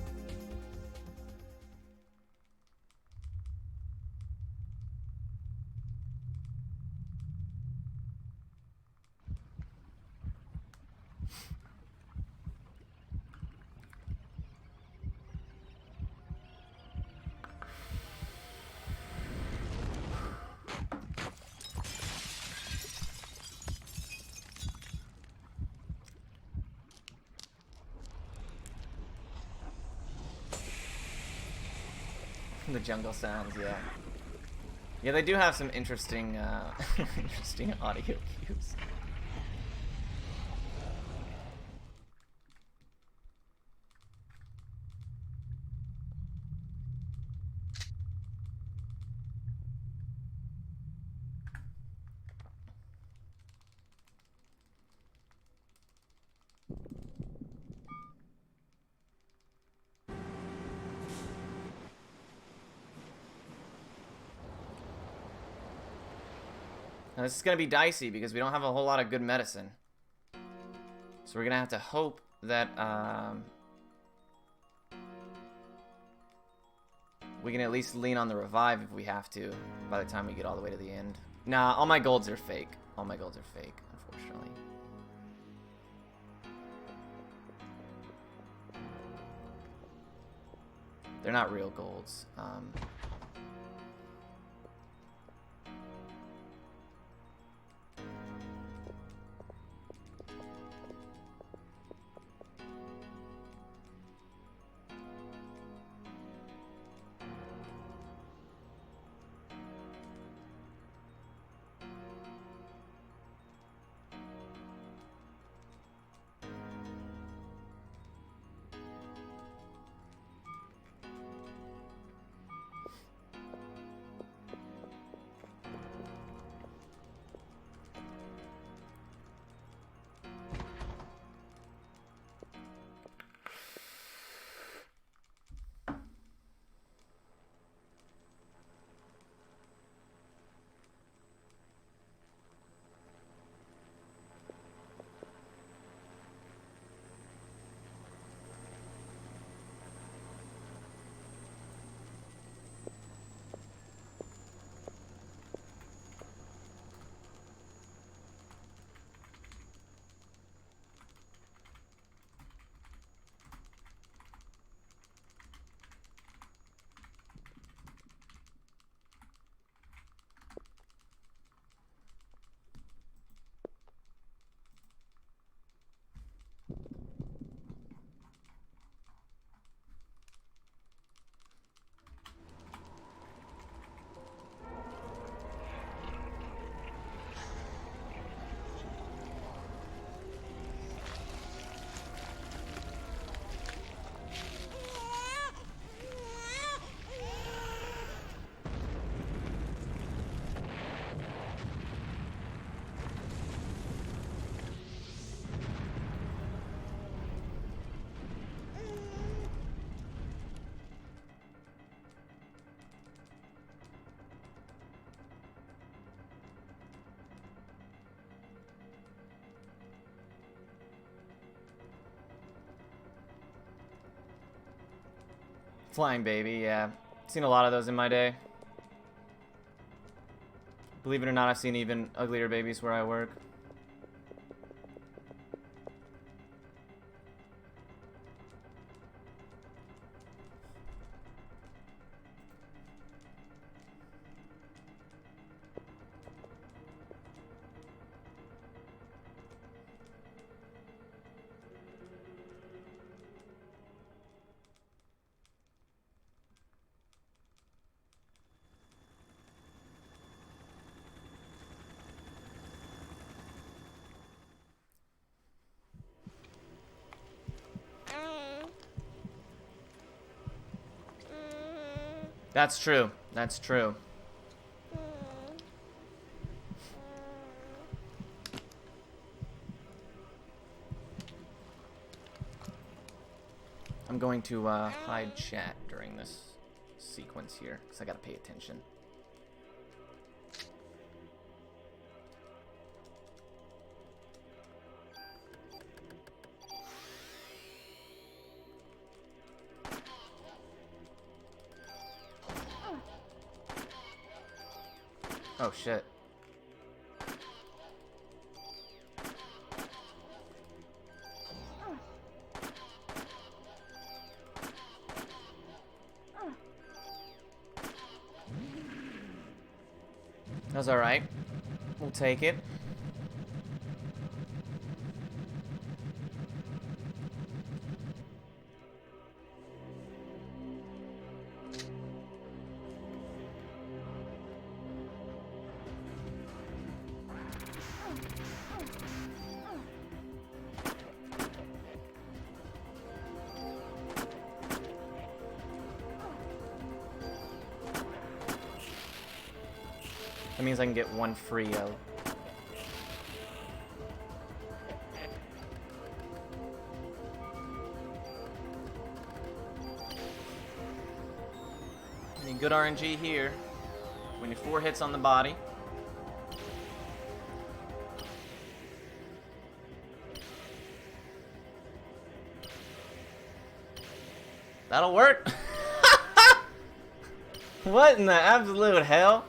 The jungle sounds, yeah. Yeah, they do have some interesting, interesting audio cues. Now, this is going to be dicey because we don't have a whole lot of good medicine. So we're going to have to hope that we can at least lean on the revive if we have to by the time we get all the way to the end. Nah, all my golds are fake. All my golds are fake, unfortunately. They're not real golds. Flying baby, yeah. Seen a lot of those in my day. Believe it or not, I've seen even uglier babies where I work. That's true. That's true. I'm going to hide chat during this sequence here because I gotta pay attention. Oh shit. That's alright. We'll take it. That means I can get one free Need good RNG here. We need 4 hits on the body. That'll work. What in the absolute hell?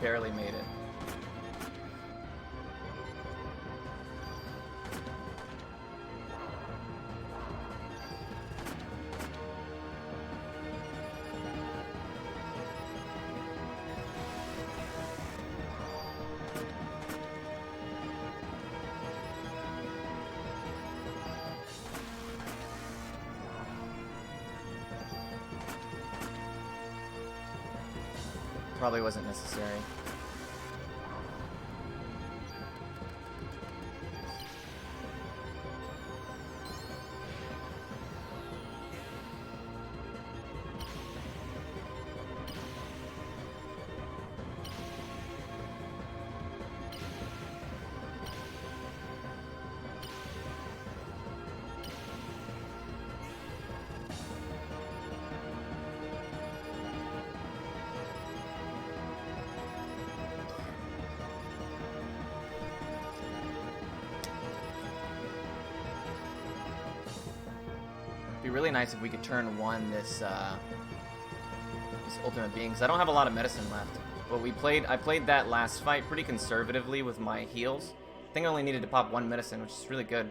Barely made it. Probably wasn't necessary. It'd be really nice if we could turn one this ultimate being, because I don't have a lot of medicine left. But I played that last fight pretty conservatively with my heals. I think I only needed to pop 1 medicine, which is really good.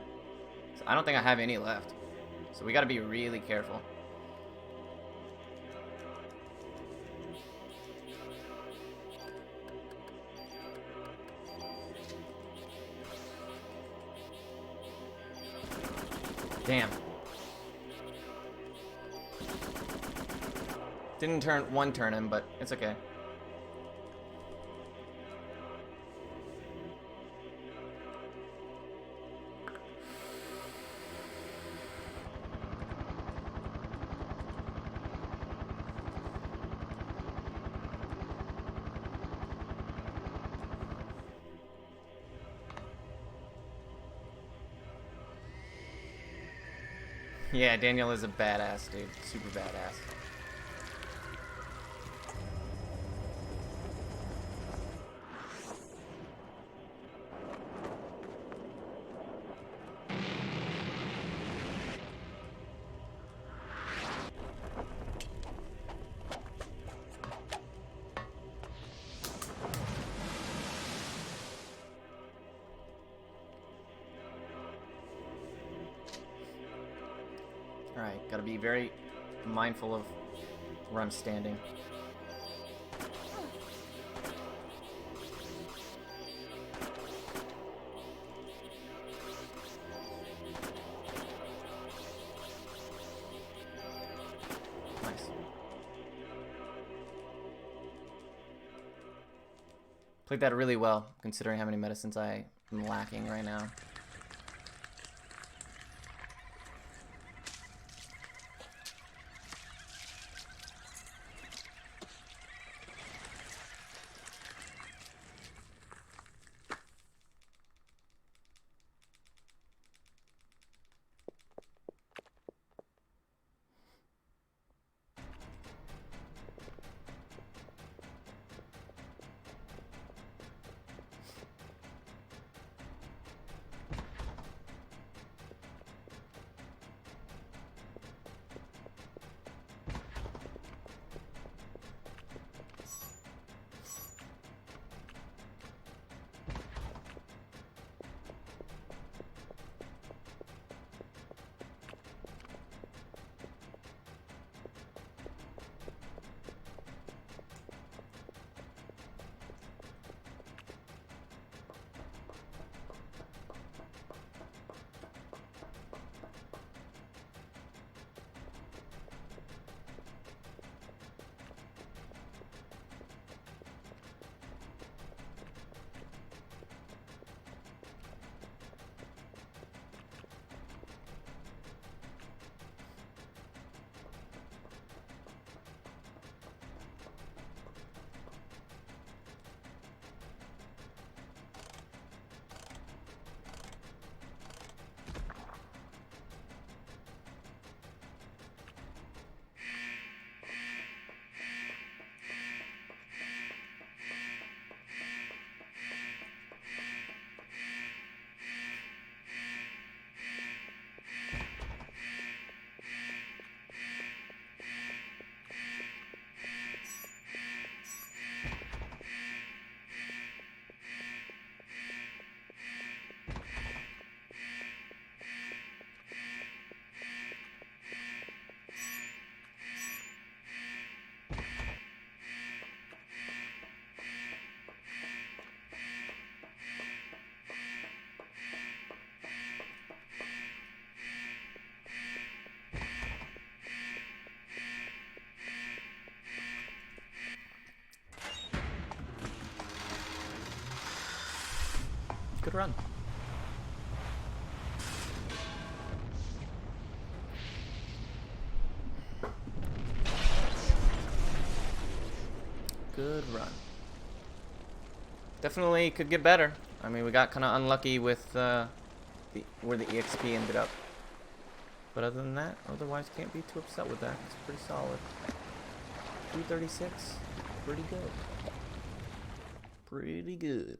So I don't think I have any left. So we gotta be really careful. Damn. Didn't turn him, but it's okay. Yeah, Daniel is a badass, dude. Super badass. Alright, gotta be very mindful of where I'm standing. Nice. Played that really well, considering how many medicines I am lacking right now. Good run. Good run. Definitely could get better. I mean, we got kind of unlucky with where the EXP ended up. But other than that, otherwise can't be too upset with that. It's pretty solid. 336. Pretty good. Pretty good.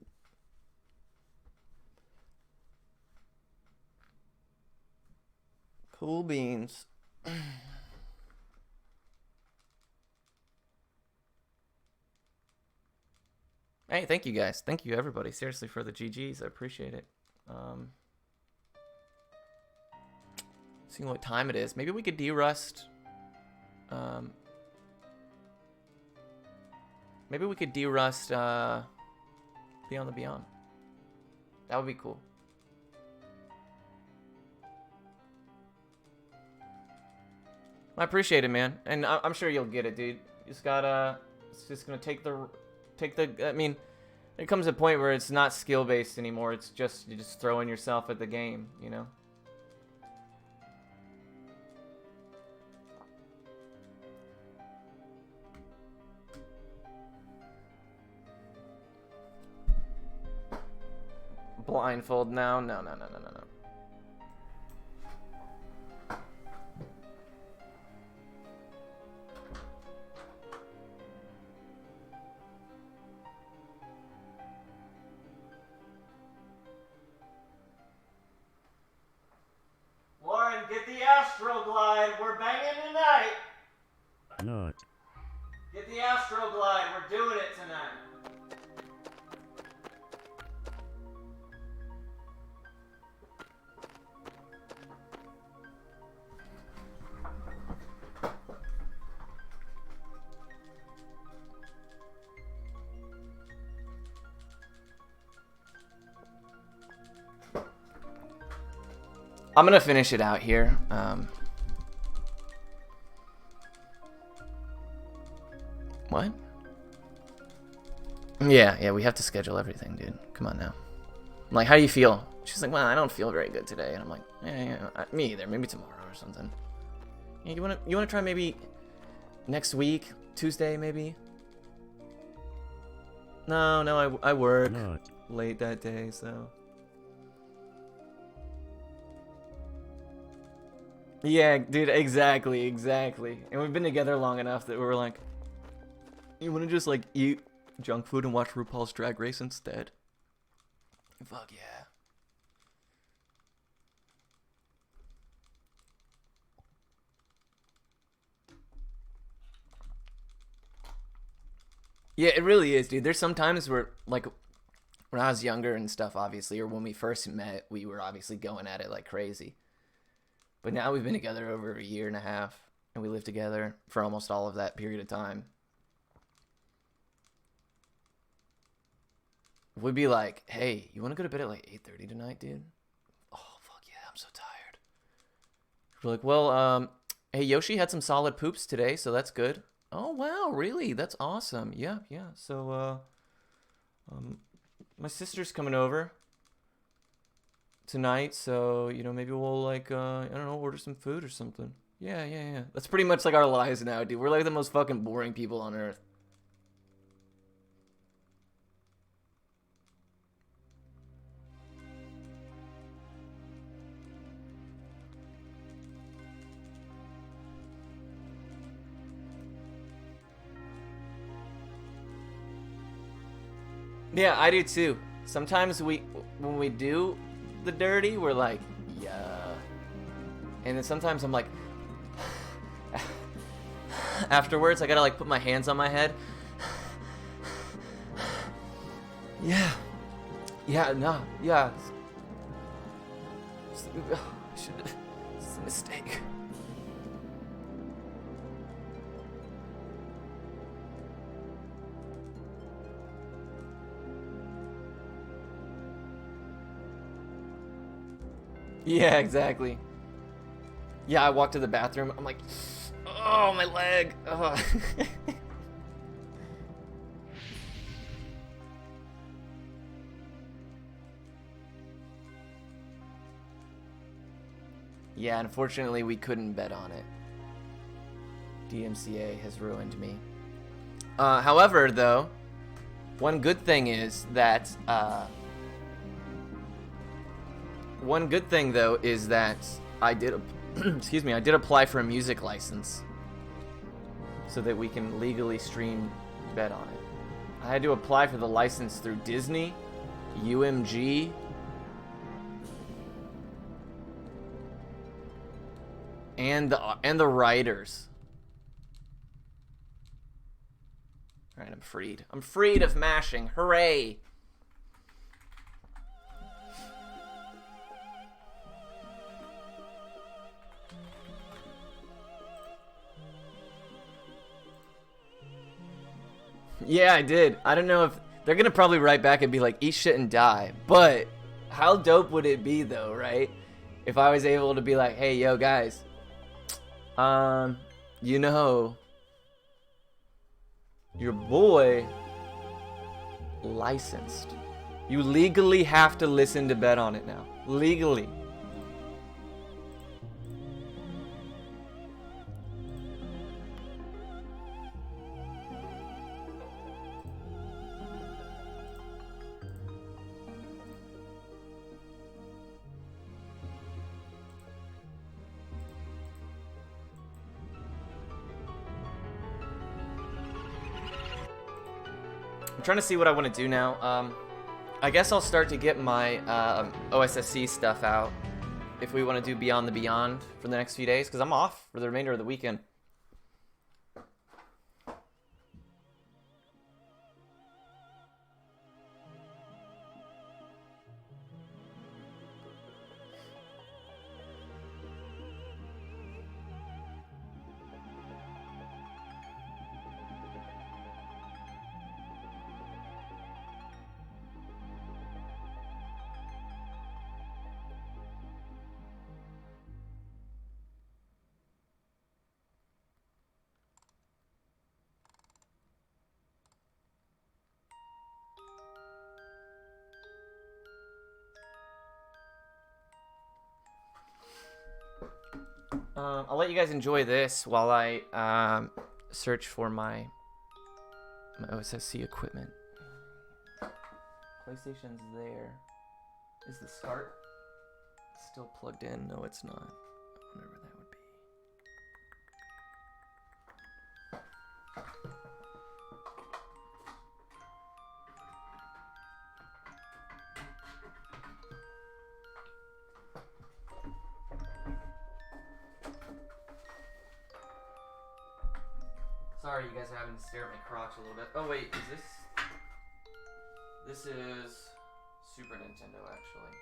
Cool beans. Hey, thank you guys. Thank you everybody. Seriously for the GGs. I appreciate it. Seeing what time it is. Maybe we could derust. Maybe we could derust Beyond the Beyond. That would be cool. I appreciate it, man, and I'm sure you'll get it, dude. You just gotta. It's just gonna take the. I mean, it comes a point where it's not skill based anymore. It's just you're just throwing yourself at the game, you know. Blindfold now? No. Lauren, get the Astroglide. We're banging tonight. Not. Get the Astroglide. We're doing it tonight. I'm gonna finish it out here. What? Yeah, we have to schedule everything, dude. Come on now. I'm like, how do you feel? She's like, well, I don't feel very good today. And I'm like, yeah, me either. Maybe tomorrow or something. Yeah, you wanna try maybe next week, Tuesday maybe? No, I work late that day, so. Yeah, dude, exactly. And we've been together long enough that we were like, you want to just like eat junk food and watch RuPaul's Drag Race instead? Fuck yeah. Yeah, it really is, dude. There's some times where, like, when I was younger and stuff, obviously, or when we first met, we were obviously going at it like crazy. But now we've been together over a year and a half, and we lived together for almost all of that period of time. We'd be like, hey, you want to go to bed at like 8:30 tonight, dude? Oh, fuck yeah, I'm so tired. We're like, well, hey, Yoshi had some solid poops today, so that's good. Oh, wow, really? That's awesome. Yeah. So, my sister's coming over tonight, so, you know, maybe we'll, like, I don't know, order some food or something. Yeah. That's pretty much like our lives now, dude. We're like the most fucking boring people on earth. Yeah, I do too. Sometimes when we do the dirty, we're like, yeah. And then sometimes I'm like, afterwards, I gotta like put my hands on my head. Yeah. It's a mistake. Yeah, exactly. Yeah, I walked to the bathroom. I'm like, oh, my leg. Oh. Yeah, unfortunately, we couldn't bet on it. DMCA has ruined me. However, though, one good thing is that I did excuse me, I did apply for a music license so that we can legally stream bet on it. I had to apply for the license through Disney, UMG, and the writers. All right, I'm freed. I'm freed of mashing. Hooray! Yeah, I did. I don't know if they're gonna probably write back and be like, "Eat shit and die." But how dope would it be, though, right? If I was able to be like, "Hey, yo, guys, you know, your boy licensed. You legally have to listen to Bet on It now. Legally." I'm trying to see what I want to do now. I guess I'll start to get my OSSC stuff out if we want to do Beyond the Beyond for the next few days, because I'm off for the remainder of the weekend. I'll let you guys enjoy this while I search for my OSSC equipment. PlayStation's there. Is the start still plugged in? No, it's not. I wonder where that would be. Sorry, you guys are having to stare at my crotch a little bit. Oh wait, is this? This is Super Nintendo, actually.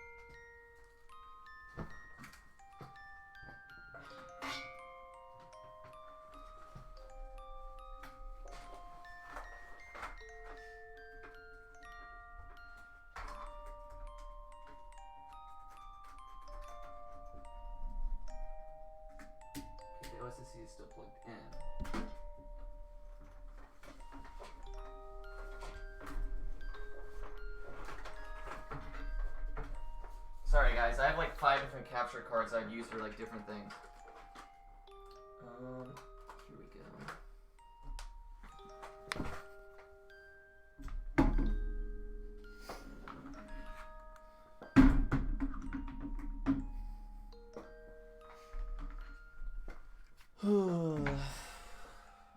The OSSC is still plugged in. Sorry guys, I have like 5 different capture cards I'd use for like different things. Here we go.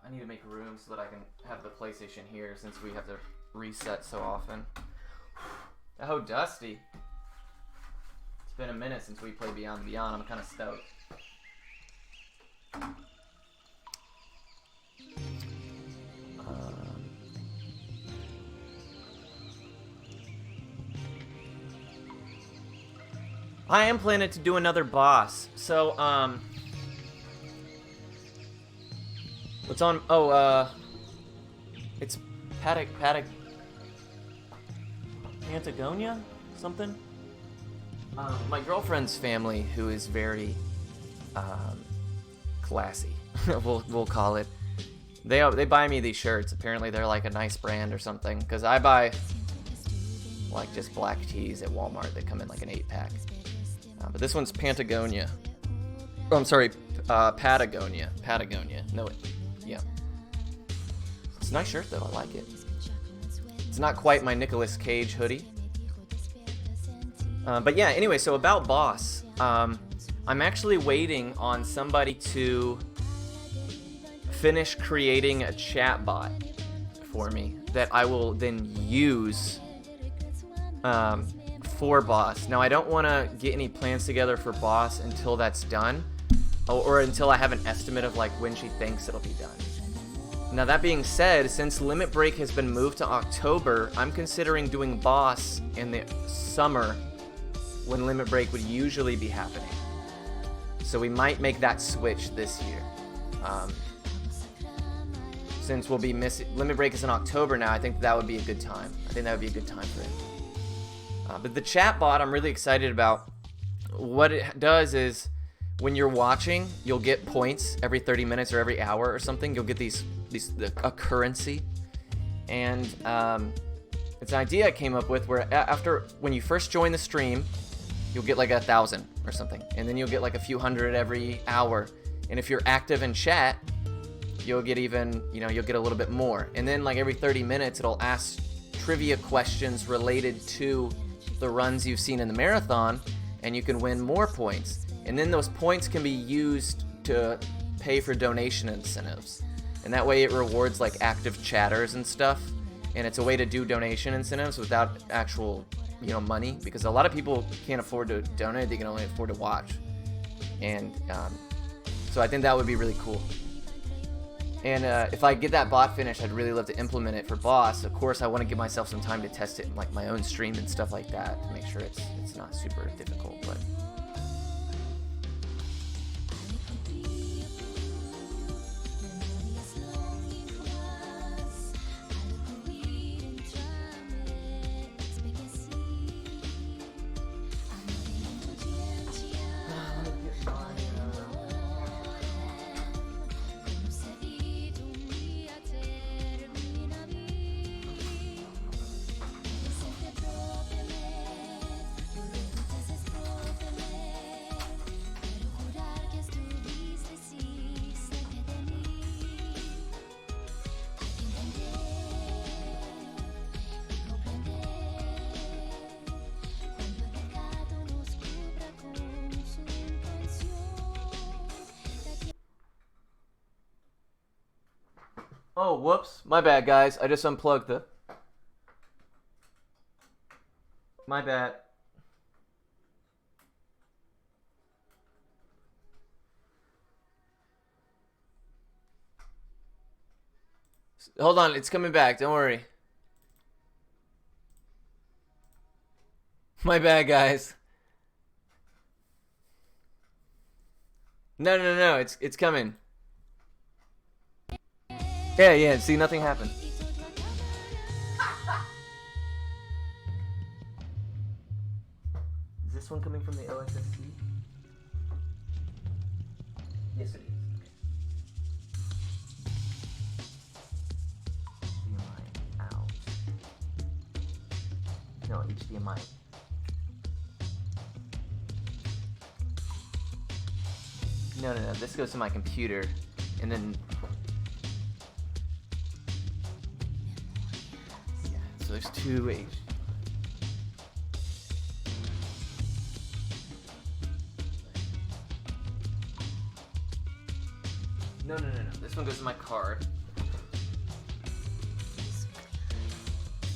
I need to make room so that I can have the PlayStation here since we have to reset so often. Oh, Dusty. It's been a minute since we played Beyond the Beyond. I'm kind of stoked. I am planning to do another boss. So, what's on? Oh, it's Patagonia? Something? My girlfriend's family, who is very classy, we'll call it. They buy me these shirts. Apparently they're like a nice brand or something. Because I buy like just black tees at Walmart that come in like an 8-pack. But this one's Patagonia. Oh, I'm sorry, Patagonia. Patagonia. No, yeah. It's a nice shirt though. I like it. It's not quite my Nicolas Cage hoodie. But yeah, anyway, so about Boss. I'm actually waiting on somebody to finish creating a chat bot for me that I will then use for Boss. Now, I don't want to get any plans together for Boss until that's done, or until I have an estimate of like when she thinks it'll be done. Now, that being said, since Limit Break has been moved to October, I'm considering doing Boss in the summer when Limit Break would usually be happening. So we might make that switch this year. Since we'll be missing, Limit Break is in October now, I think that would be a good time. I think that would be a good time for it. But the chat bot I'm really excited about. What it does is when you're watching, you'll get points every 30 minutes or every hour or something. You'll get a currency. And it's an idea I came up with where when you first join the stream, you'll get like 1,000 or something. And then you'll get like a few hundred every hour. And if you're active in chat, you'll get you'll get a little bit more. And then like every 30 minutes, it'll ask trivia questions related to the runs you've seen in the marathon, and you can win more points. And then those points can be used to pay for donation incentives. And that way it rewards like active chatters and stuff. And it's a way to do donation incentives without actual, money, because a lot of people can't afford to donate, they can only afford to watch. And so I think that would be really cool. And if I get that bot finished, I'd really love to implement it for Boss. Of course, I want to give myself some time to test it in like my own stream and stuff like that to make sure it's not super difficult. But oh, whoops. My bad, guys. I just unplugged the... My bad. Hold on. It's coming back. Don't worry. My bad, guys. No. It's coming. Yeah. See, nothing happened. Is this one coming from the OSSC? Yes, it is. HDMI out. No, HDMI. No. This goes to my computer, and then. So there's two ways. No. This one goes to my card.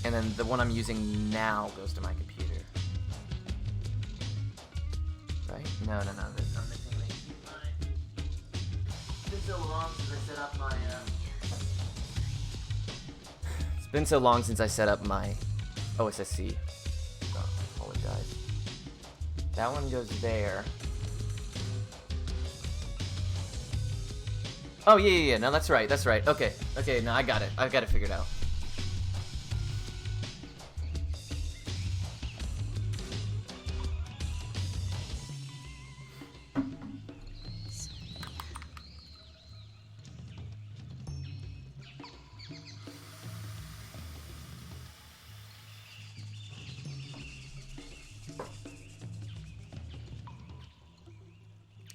And then the one I'm using now goes to my computer. Right? No. I'm missing the HDMI. It's been so long since I set up my It's been so long since I set up my OSSC. So I apologize. That one goes there. Oh, yeah. No, that's right. Okay, no, I got it. I've got it figured out.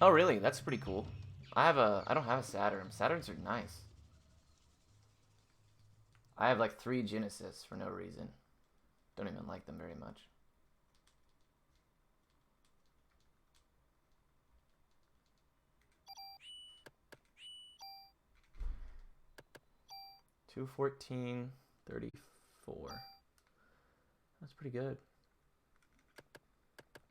Oh, really? That's pretty cool. I don't have a Saturn. Saturns are nice. I have like 3 Genesis for no reason. Don't even like them very much. $214.34. That's pretty good.